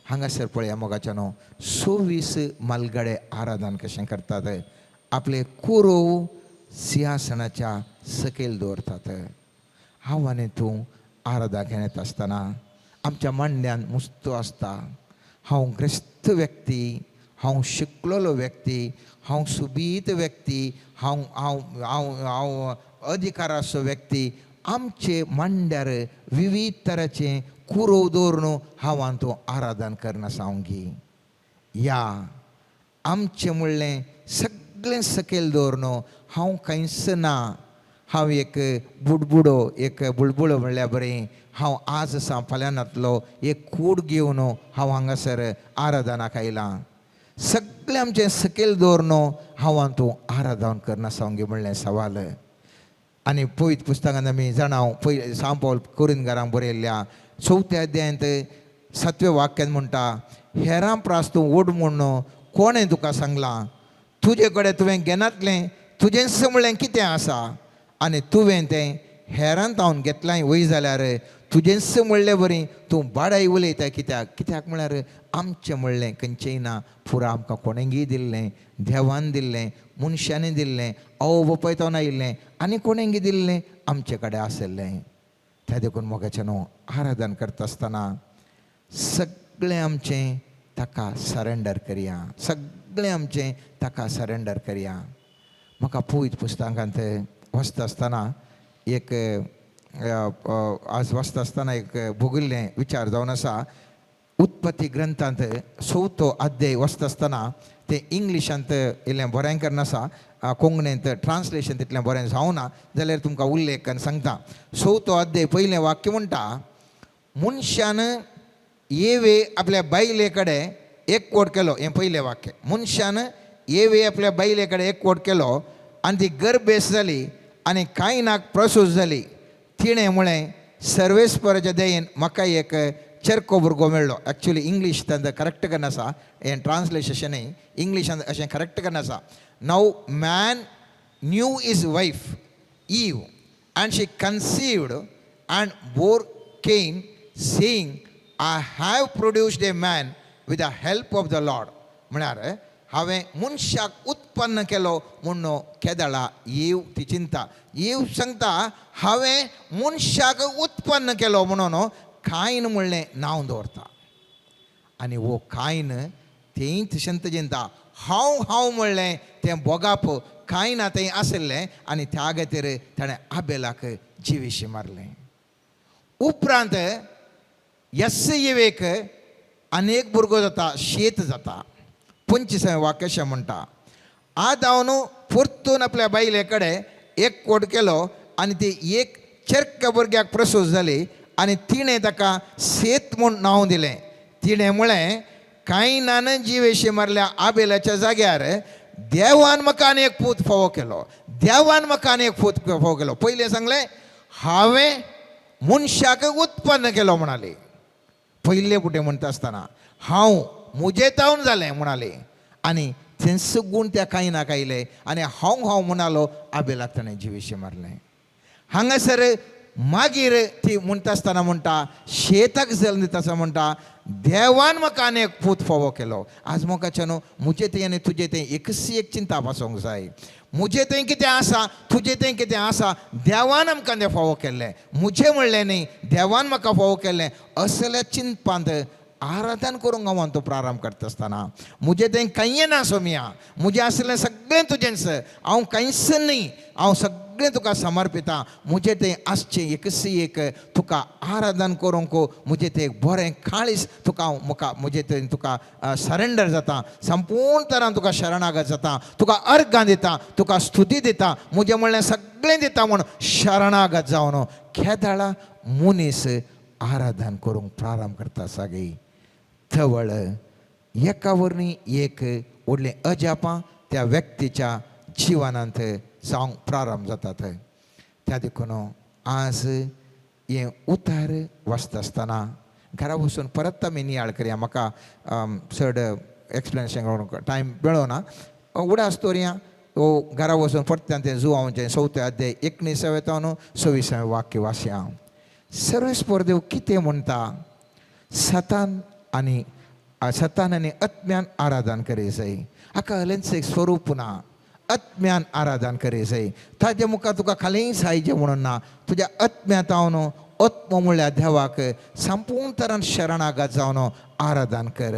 हांगासर पळया मोगाच्या न्हू 24 मालगाडे आराधन कशें करतात. आपले कुरव सिंहासनाच्या सकयल दवरतात. हांव आनी तूं आराधना घेत आसतना आमच्या मांड्यान मुस्तो आसता. हांव ग्रस्त व्यक्ती, हांव शिकलेलो व्यक्ती, हांव सुबीत व्यक्ती, हांव अधिकाराचो व्यक्ती. आमचे मांड्यार विविध तरांचे कुरव दवरून हांव तूं आराधन करना सांगी. या आमचें म्हणलें सगळें सकयल दवरून हांव कांयच ना. हांव एक बुडबुडो म्हणल्यार बरें हांव आज सां फाल्यां नातलो एक कूड घेवन हांव हांगासर आराधनाक आयलां. सगळें आमचें सकयल दवरून हांव तूं आराधन करना सांगी म्हणलें सवाल. आनी पवित्र पुस्तकांत आमी जाणाव पयलीं सांत पौल कोरिंथकारांक बरयल्ल्या 4 अध्यायांत 7 वाक्यांत म्हणटा हेरां प्रास तूं ओड म्हणून कोणें तुका सांगलां. तुजे कडेन तुवें घेनातलें तुजेंच म्हणलें कितें आसा आनी तुवें तें हेरांत हांव घेतलां वय जाल्यार तुजेंच म्हणलें बरी तूं बाडाय उलयता. कित्याक म्हळ्यार आमचें म्हणलें खंयचेंय ना. पुरो आमकां कोणेंगीय दिल्लें, देवान दिल्लें, मनशांनी दिल्लें, आवय बापायतावन आयिल्लें आनी कोणेंगीय दिल्लें आमचे कडेन आसलें. त्या देखून मोगाचें न्हू आराधन करता आसतना सगळें आमचें ताका सरेंडर करया. सगळें आमचें ताका सरेंडर करया. म्हाका पवित्र पुस्तकांत वचता आसतना एक आज वचता आसतना एक भोगिल्लें विचार जावन आसा. उत्पत्ती ग्रंथांत 4 अध्याय वचता आसतना तें इंग्लिशांत इल्लें बरें करना आसा. कोंकणींत ट्रान्सलेशन तितलें बरें जावना जाल्यार तुमकां उल्लेख करून सांगता. 4 अध्याय पयलें वाक्य म्हणटा मनशान येवे आपल्या बायले कडेन एकवट केलो. हें पयलें वाक्य. मनशान येवे आपल्या बायले कडेन एकवट केलो आनी ती गर्भेस जाली आनी कायनाक प्रसूत जाली. तिणें म्हळें सर्वेस्पराच्या दयेन म्हाका एक चेरको भुरगो मेळ्ळो. एक्चुली इंग्लीश तांकां करेक्ट करना आसा. हें ट्रान्सलेशनय इंग्लिशान अशें करेक्ट करना आसा. Now man knew his wife Eve and she conceived and bore Cain saying I have produced a man with the help of the Lord. म्हळ्यार हांवें मनशाक उत्पन्न केलो म्हणून केदळा येव ती चिंता येव सांगता हांवें मनशाक उत्पन्न केलो म्हणून कायन म्हणलें नांव दवरता आनी वो कायन तेंय तशें चिंता हांव म्हणलें तें बोगाप कायना थंय आसलें आनी त्या खातीर ताणें आबेलाक जिवेशी मारलें. उपरांत यस्सेवेक अनेक भुरगो जाता शेत जाता. 25वें वाक्य अशें म्हणटा आदावन परतून आपल्या बायले कडेन एक कोट केलो आनी ती एक चेरक्या भुरग्याक प्रसूत जाली आनी तिणें ताका सेत म्हूण नांव दिलें. तिणें म्हळें कायनान जिवेशी मारल्या आबेलाच्या जाग्यार देवान म्हाका आनी एक पूत फावो केलो. देवान म्हाका आनी एक पूत फावो केलो. पयलें सांगलें हांवें मनशाक उत्पन्न केलो म्हणाले. पयले पुटे म्हणटा आसतना हांव मुजेतावन जालें म्हणाले आनी थंय सगून त्या कायनाक आयले आनी हांव म्हणालो आबेलाक ताणें जिवेशी मारलें. हांगासर मागीर ती म्हणटा आसतना म्हणटा शेताक जल्म दिता आसतना म्हणटा देवान म्हाका आनी एक पूत फावो केलो. आज मोगाच्या न्हू मुजे थंय आनी तुजे थंय एकच एक चिंता पासूंक जाय. मुजे थंय कितें आसा तुजे थंय कितें आसा देवान आमकां तें फावो केल्लें. मुजें म्हणलें न्ही देवान म्हाका फावो केल्लें असल्या चिंतपांत आराधन करूंक हांव तो प्रारंभ करता आसतना मुजे थंय कांय ना सोमिया मुजें आसलें सगळें तुजेंच हांव कांयच न्ही हांव सगळें तुका समर्पिता. मुजें थंय आसचें एकच एक तुका आराधन करूंक मुजें थंय बरें काळीस तुका हांव म्हाका मुजें थंय तुका सरेंडर जाता संपूर्ण तरान तुका शरणागत जाता तुका अर्गां दिता तुका स्तुती दिता मुजें म्हणलें सगळें दिता म्हूण शरणागत जावन केदाळा मनीस आराधन करूंक प्रारंभ करता. सागे थवळ एका वरवीं एक व्हडलें अजापां त्या व्यक्तीच्या जिवनांत जावंक प्रारंभ जातात. त्या देखून आज हें उतार वाचता आसतना घरा बसून परत आमी नियाळ करया. म्हाका चड एक्सप्लेनेशन करूंक टायम मेळोना. उडा स्टोरया घरा वचून परत्यान तें जुवांचें 4 अध्याय 19 ते 26 वाक्य वाचया. सर्वेस्पर देव कितें म्हणटा सतान आनी आत्म्यान आराधन करे जाय. हाका हलेंच एक स्वरूप ना. आत्म्यान आराधन करे जाय. ताजे मुखार तुका खालीं जायजें म्हणून ना. तुज्या आत्म्यांत हांव आत्म म्हणल्यार देवाक संपूर्ण तरान शरणागत जावन आराधन कर.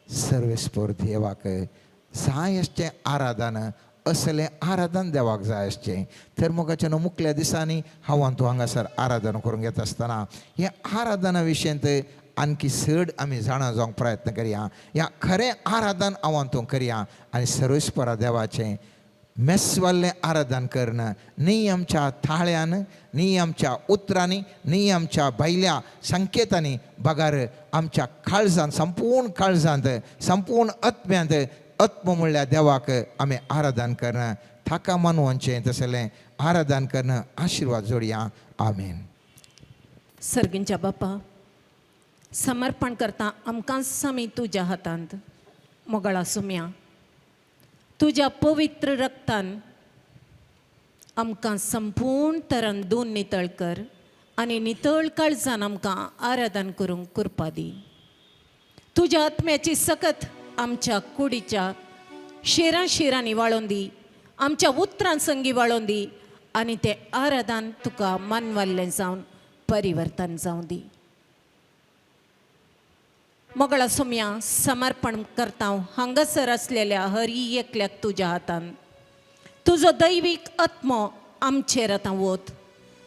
सर्वेस्पर देवाक जाय आसचें आराधन असलें आराधन देवाक जाय आसचें. तर मोगाच्या मुखल्या दिसांनी हांव तूं हांगासर आराधन करूंक येता आसतना हे आराधना विशयंत आणखी चड आमी जाणा जावंक प्रयत्न करया. ह्या खरें आराधन हांव तूं करया आनी सर्वेस्परा देवाचें मेस्वाल्लें आराधन करना. न्ही आमच्या थाळ्यान न्ही आमच्या उतरांनी न्ही आमच्या भायल्या संकेतांनी बगार आमच्या काळजांत संपूर्ण काळजांत संपूर्ण आत्म्यांत आत्म म्हणल्यार देवाक आमी आराधन करना. ताका मानवांचें तसलें आराधन करना. आशिर्वाद जोडया. आमेन. सर्गींच्या बापा समर्पण करता आमकां आमी तुज्या हातांत. मोगळा सुम्या तुज्या पवित्र रक्तान आमकां संपूर्ण तरान धुवन नितळ कर आनी नितळ काळजान आमकां आराधन करूंक कृपा दी. तुज्या आत्म्याची सकत आमच्या कुडीच्या शिरांनी वाळोवन दी. आमच्या उतरां संगी वाळोवन दी आनी तें आराधन तुका मानवाल्लें जावन परिवर्तन जावं दी. मोगळा सोम्या समर्पण करता हांगासर आसलेल्या हर एकल्याक तुज्या हातान. तुजो दैवीक आत्मो आमचेर आतां वत.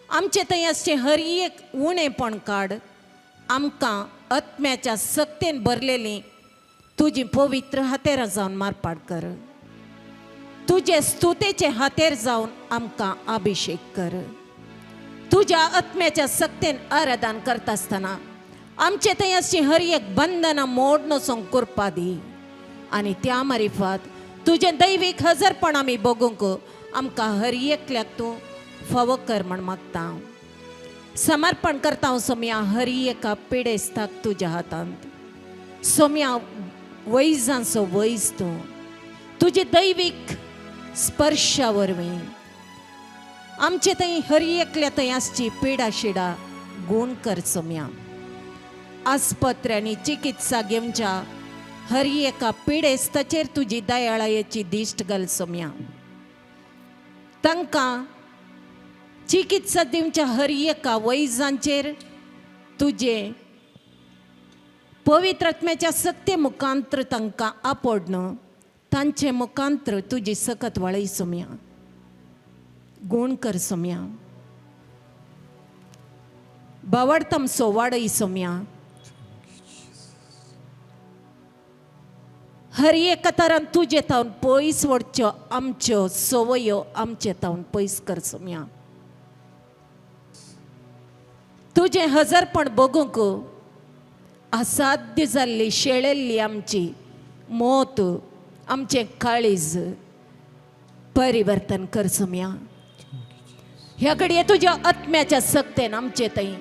आमचे थंय आसचें हर एक उणेपण काड. आमकां आत्म्याच्या सक्तेन भरलेलीं तुजी पवित्र हातेरां जावन मारपाट कर. तुजे स्तुतेचे हातेर जावन आमकां अभिषेक कर. तुज्या आत्म्याच्या सक्तेन आराधन करता आसतना आमचे थंय अशी हर एक बंधनां मोड नसोंक कृपा दी आनी त्या मारिफात तुजें दैवीक हजरपण आमी बगूंक आमकां हर एकल्याक तूं फावो कर म्हण मागता. समर्पण करता हांव सोम्या हर एका पिडेस्ताक तुज्या हातांत. सोम्या वैजांचो वैज तूं तुजे दैवीक स्पर्शा वरवीं आमचे थंय हर एकल्या थंय आसची पिडा शिडा गूण कर सोम्या. आस्पत्र्यांनी चिकित्सा घेवच्या हर एका पिडेस ताचेर तुजी दयाळायेची दिश्ट घाल सोम्या. तांकां चिकित्सा दिवच्या हर एका वैजांचेर तुजे पवित्र आत्म्याच्या सत्य मुखांत्र तांकां आपडणं, तांचे मुखांत्र तुजी सकत वळय सोम्या. गुण कर सोम्या. बावडतम सो वाडय सोम्या. हर एका तरान तुजे तावन पयस वडच्यो आमच्यो सवयो आमचे तावन पयस कर सोम्या. तुझे हजरपण बगूंक असाध्य जाल्ली शेळिल्ली आमची मोत, आमचे काळीज परिवर्तन कर सोम्या. ह्या घडये तुझ्या आत्म्याच्या सक्तेन आमचे थंय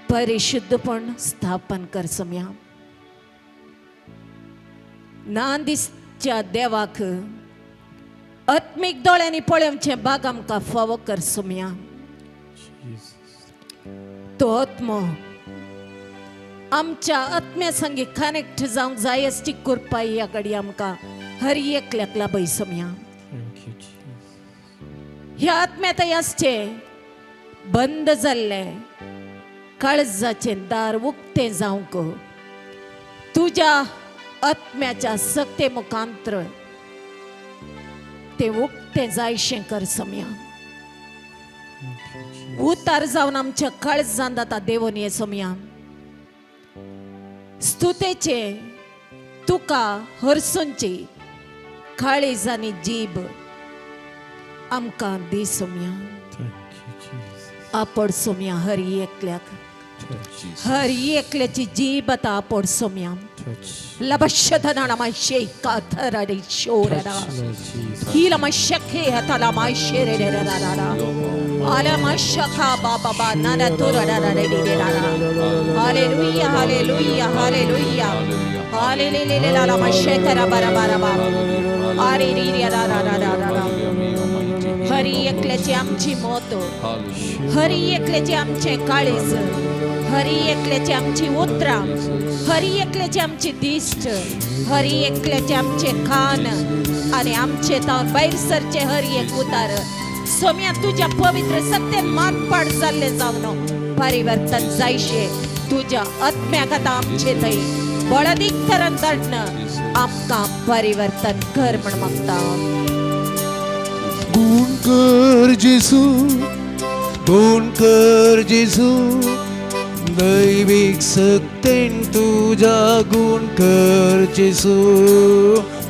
परिशुद्धपण स्थापन कर सोम्या. नांदिसच्या देवाक आत्मीक दोळ्यांनी पळोवचे भाग आमकां फावो कर सोम्या. तो आत्मो आमच्या आत्म्या संगी कनेक्ट जावंक जाय असची कृपाय ह्या घडी आमकां हर एकल्याक लाभय सोम्या. ह्या आत्म्यात आसचे बंद जाल्ले काळजाचे दार उक्ते जावंक तुझ्या आत्म्याच्या सक्ते मुखांत्र ते उक्ते जायशें कर सोम्या. उतार जावन आमच्या काळजांत आतां देवून ये सोम्या. स्तुतेचे तुका हरसूंची काळीज आनी जीब आमकां दी सोम्या. आपड सोम्या हर एकल्याक. हर एकल्याची जीब आतां आपड सोम्या. लबशधना माशे काथरडे शोरडा हिला मशखे हतला माशे रे रे रे रा रा आला मशखा बाबा बा नाना तोरडा रे रे रे रा रा. हालेलुया हालेलुया हालेलुया हालेलुया ला ला मशे करा बरा बरा बा आरे रे रे रा रा रा रा रा. हरी एकल्याची आमची मोत, हरी एकल्याची आमचे काळीज, हरी एकल्याची आमची उतरां, हरी एकल्याची आमची दिश्ट, हरी एकल्याचे आमचे कान आणि आमचे तावन भायर सरचे हरी एक उतार सोम्या तुझ्या पवित्र सत्यान मानपाड जाल्ले जावन परिवर्तन जायशे. तुझ्या आत्म्याक आतां आमचे थंय बळदीक तरान धाडणं आमकां परिवर्तन कर म्हण मागता. गुण कर जेसू, गुण कर जेसू, दैविक सक्तेन तुझा गुण कर जेसू.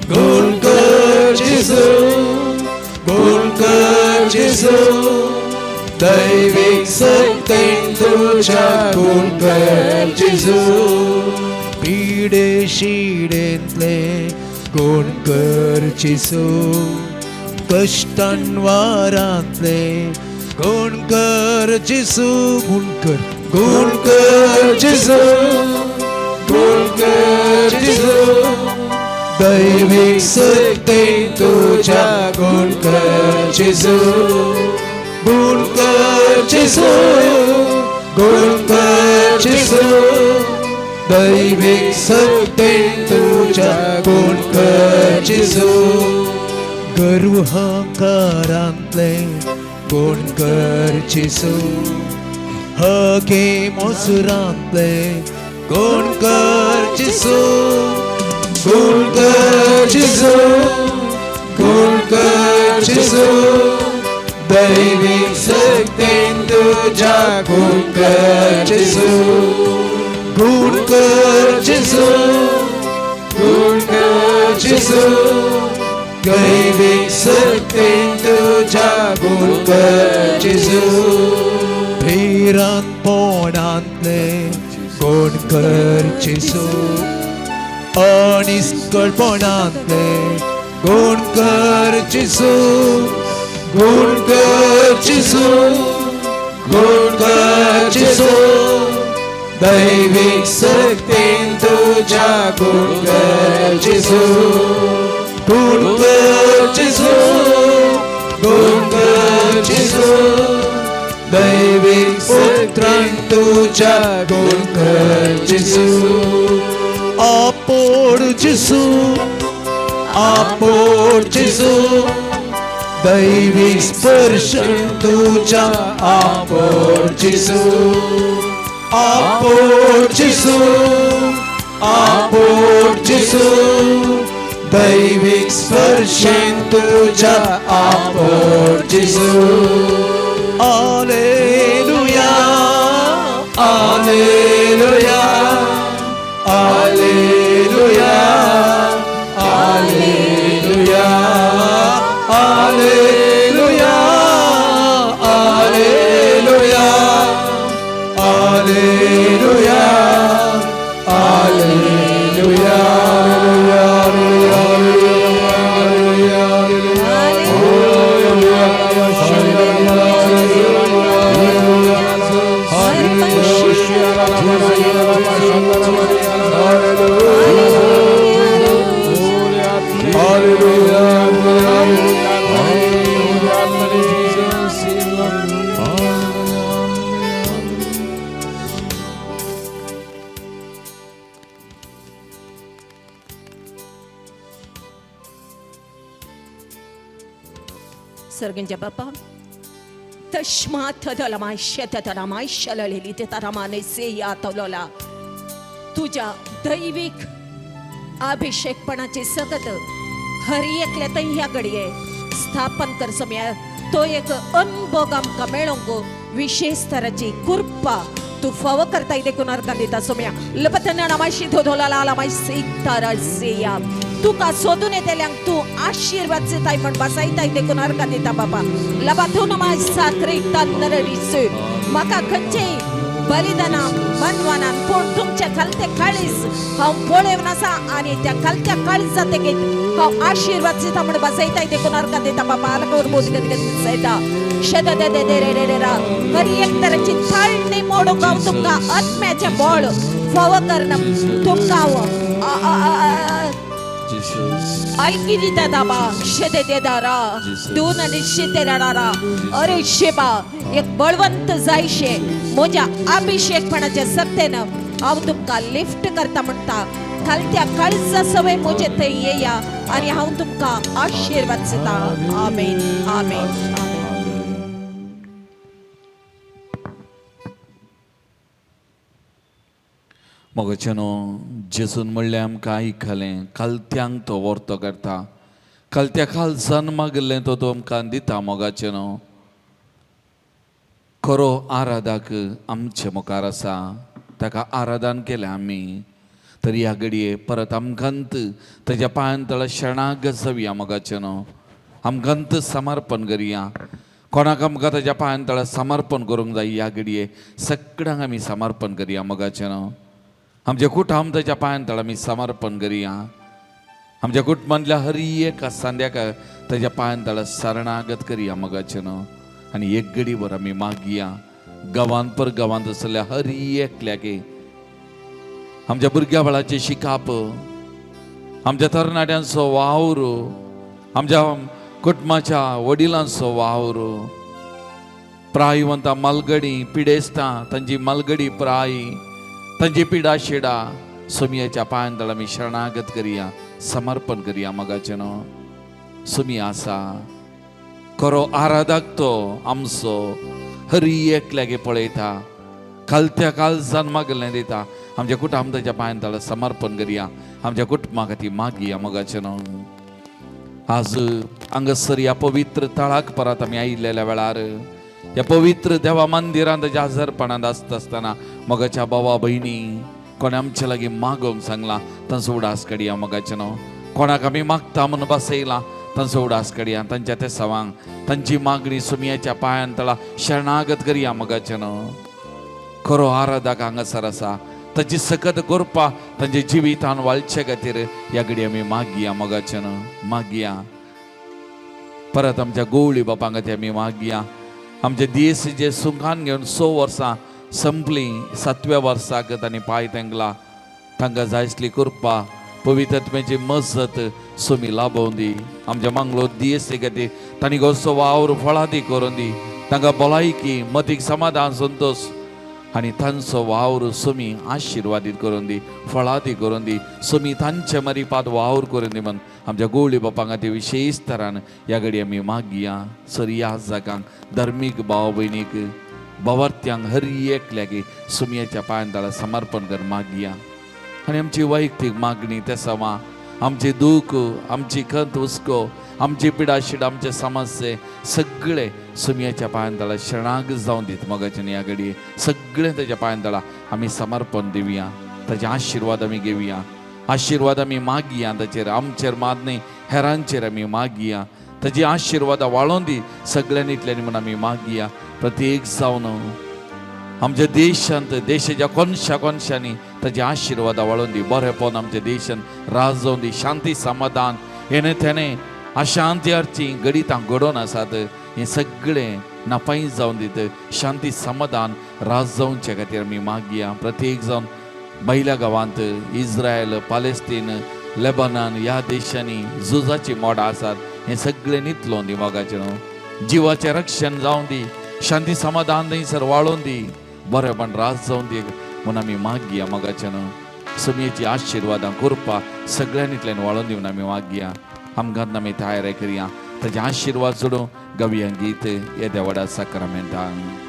गुण कर जेसू, गुण कर जेसू, दैविक सक्तेन तुझा गुण कर जेसू. पिडे शिडेंतले गुण कर जेसू, कष्टान वारांतले गुण कर जेसू. गुण कर जेसू, गुण कर जेसू, दैविक सक्तेन तुझा गुण कर जेसू. गुण कर जेसू, गुण कर जेसू, दैविक सक्तेन तुझा गुण कर जेसू. गर्वहंकारांतले गुण कर जेसू, हगे मोसरांतले गुण कर जेसू. गुण कर जेसू, गुण कर जेसू, दैविक सक्तेन तुझा गुण कर जेसू. गुण कर जेसू, गुण कर जेसू, दैविक सक्तेन तुझा गुण कर जेसू. भिरांतपणांतले गुण कर जेसू, अनिष्कळपणांतले गुण कर जेसू. गुण कर जेसू, गुण कर जेसू, दैविक सक्तेन तुझा गुण कर जेसू. गुण कर जेसू, गुण कर जेसू, दैविक सक्तेन तुझा गुण कर जेसू. आपोड जिसू आपोड जिसू दैवी स्पर्श तुझा आपोड जिसू आपोड जिसू आपोड जिसू दैविक स्पर्शेन तुझा आपोड जिसू Alleluia, Alleluia, Alleluia, Alleluia, Alleluia, Alleluia, Alleluia, Alleluia, सर्गंच्या बाप्पा तश्मात दलमाय शेततरामाय शललेली ते तरामाने से यातवला तुझ्या दैविक अभिषेकपणाचे सकत हरी एकल्यात ह्या घडये स्थापन कर समय तो एक अनुभव आमका मेळोंक विशेष स्तराची कृपा तू फाव करता येते कुणार कांदिता सोम्या लपतना नामाशी धोधोला लामाय सीतारा सेया तू का सोदून येतेल्यांक तू आशीर्वाद देताय म्हण बसायता येते कुणार कांदिता बाबा लबाथू नमाय साखरे नरडीसे माका खंचे बलिदाना मनवानान पूण तुमच्या खालते काळीस हांव पळेवन आसा आनी त्या खालत्या काळीस जाते की हांव आशीर्वाद दिता म्हण बसयता येते कोणार कांदिता बाबा आलकोर बोजगत सयता शेद दे दे दे रे रे रा हरी एक तराची थाळणी मोडूंक हांव तुमकां आत्म्याचें बळ फाव करना तुमकां ऐकी दिता दाबा शेदे दे दारा दोन आणि शेते राडा अरे शेबा एक बळवंत जायशे म्हज्या अभिषेकपणाच्या सत्तेनं हांव तुमकां लिफ्ट करता म्हणटा खालत्या काळजा सवय म्हजे थंय येया आनी हांव तुमकां आशीर्वाद दिता आमेन आमेन मोगचेनो जेजून म्हणलें आमकां आयकलें कालत्यांक तो वर्तो करता कालत्या काल जन्माक गेल्लें तो आमकां दिता मोगाचेनो खरो आराधक आमचे मुखार आसा ताका आराधन केलें आमी तर ह्या घडये परत आमकांत ताच्या पांयां तळ शरणागत जावया मोगाचेनो आमकांत समर्पण करया कोणाक आमकां ताच्या पांयां तळ समर्पण करूंक जाय ह्या घडये सगळ्यांक आमी समर्पण करया मोगाचेनो आमच्या कुटुंब ताच्या पांयां तळ आमी समर्पण करया आमच्या कुटुंबांतल्या हर एक सांद्याक ताच्या पांयां तळ शरणागत करया मोगाचेनो आनी एक घडी वर आमी मागया गांवांत पर गांवांत आसलेल्या हर एकल्याक आमच्या भुरग्या बाळाचे शिकाप आमच्या तरणाट्यांचो वावर आमच्या कुटुंबाच्या वडिलांचो वावर प्रायवंतां मलगडी पिडेस्तां तांची मलगडी प्राय तांची पिडा शिडा सुमयेच्या पांयां तळ आमी शरणागत करया समर्पण करया मोगाचेनो सुमी आसा खरो आराधक तो आमचो हर एकल्यागे पळयता कालत्या काल जन्माक गेल्लें दिता आमच्या कुटुंबाच्या पांयां तळ समर्पण करया आमच्या कुटुंबा खातीर मागया मोगाचेनो आज हांगासर ह्या पवित्र तळाक परत आमी आयिल्ल्या वेळार ह्या पवित्र देवा मंदिरांत ताच्या हजरपणांत आसता आसतना मोगाच्या भावा भयणी कोणे आमचे लागीं मागोंक सांगला तांचो उडास काडया मोगाचेनो कोणाक आमी मागता म्हणून बसयला तांचो उडास काडया तांच्या ते सवांग तांची मागणी सुमयेच्या पांयां तळा शरणागत करया मोगाचेनो खरो आराधक हांगासर आसा ताची सकत कृपा तांच्या जिवितान वाळचे खातीर ह्या घडी आमी मागया मोगाचेनो मागया परत आमच्या गवळी बापां खातीर आमी मागया आमचे दीस जे सुखान घेवन 6 वर्सां संपली 7व्या वर्साक तांणी पांय तेंगला तांकां जाय आसली कृपा पवित्रत्वेची मजत सुमी लाभोवन दी आमच्या मंगळूर दीस खातीर तांणी घरचो वावर फळादी करून दी तांकां भलायकी मतीक समाधान संतोष आणि तांचो वावर सोमी आशिर्वादीत करून दी, फळादी करून दी, सोमी तांचे मरीपाद वावर करून दी म्हण आमच्या गोवळी बापांक ते विशेष तरान या घडी आमी मागया. सरिया जागांक धर्मीक भाव भयणीक बवर्त्यांक हर एकल्याक सुमयेच्या पांयदाळा समर्पण कर मागया. आणि आमची वैयक्तीक मागणी त्या समा आमचे दूख, आमची खंत हुस्को, आमची पिडाशिड, आमचे समस्ये सगळे सुमयेच्या पांयदाळा शरणाग जावन दीत मोगाच्यान या घडये सगळे त्याच्या पांयदाळा आमी समर्पण दिवया. ताचे आशिर्वाद आमी घेवया, आशिर्वाद आमी मागया. ताचेर आमचेर मात न्ही हेरांचेर आमी मागया. ताची आशिर्वाद वाळोवन दी सगळ्यांनीतल्यानी म्हण आमी मागया. प्रत्येक जावन आमच्या देशांत देशाच्या कोनशा कोनशांनी ताचे आशिर्वाद वाळोवन दी. बरेपण आमच्या देशांत राज जावन दी. शांती समाधान हेणे त्याने अशांती अर्ची गणितां घडोवन आसात हे सगळे नापाई जावन दित. शांती समाधान राज जावचे खातीर आमी मागया. प्रत्येक जावन बैल्या गांवांत इस्रायल, पालेस्तीन, लेबनान ह्या देशांनी झुजाची मोडां आसात हे सगळे नितलोवन दी मोगाचें. जिवाचें रक्षण जावन दी. शांती समाधान थंयसर वाळोवन दी. बरेपण राज जावन दी म्हूण आमी मागया मोगाचें. सुमयेची आशिर्वादां कृपा सगळ्यांनीतल्यान वाळोवन दी म्हूण आमी मागया. आमकां आमी तयार करया. ताचे आशिर्वाद सोडूं गवया गीत येद्या व्हडा साक्रामेंटान.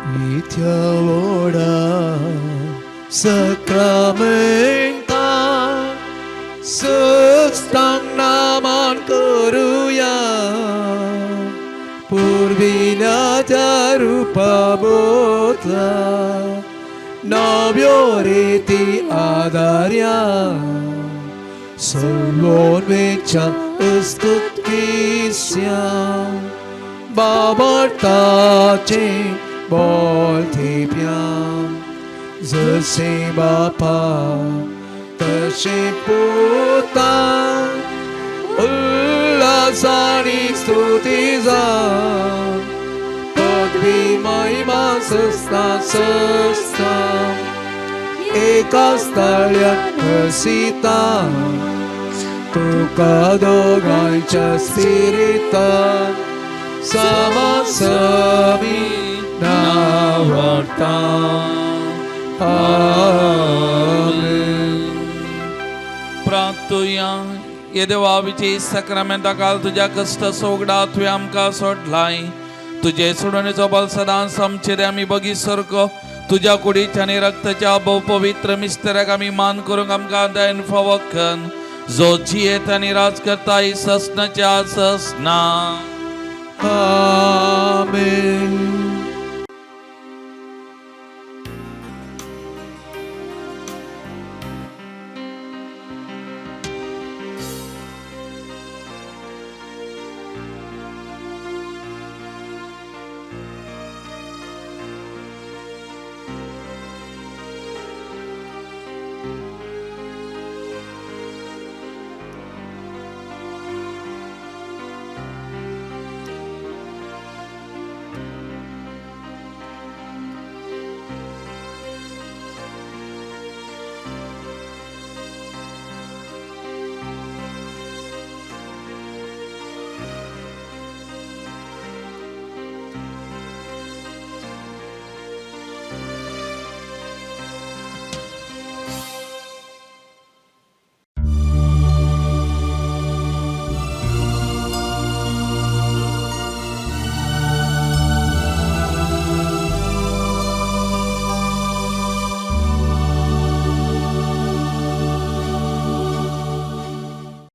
Itia voda sakramenta sustang naman koruya purvina jarupa botla navioreti adarya Solon vecha स्तुत्विस्या बाबार्ताचे बोलथिप्यां जसे बापा तसे पुता उल्हासानी स्तुतीजा पदवी महिमा सस्ता सस्ता एका स्थळ्यात हसिता तुका दोगांच्या स्थिरिता समासमी नावडता. आमेन. प्रार्थुया. ये देवा विजयी साक्रामेंटा काल तुझ्या कष्ट सोगडा तुवें आमकां सोडलाय. तुजे सोडणेचो बल सदांच आमचेर आमी बगी सरको तुझ्या कुडीच्या आनी रक्ताच्या भोव पवित्र मिस्तेराक आमी मान करूंक आमकां दायन फावो कर. जो जियेत आनी राज करता ही ससनाच्या ससना. आमेन.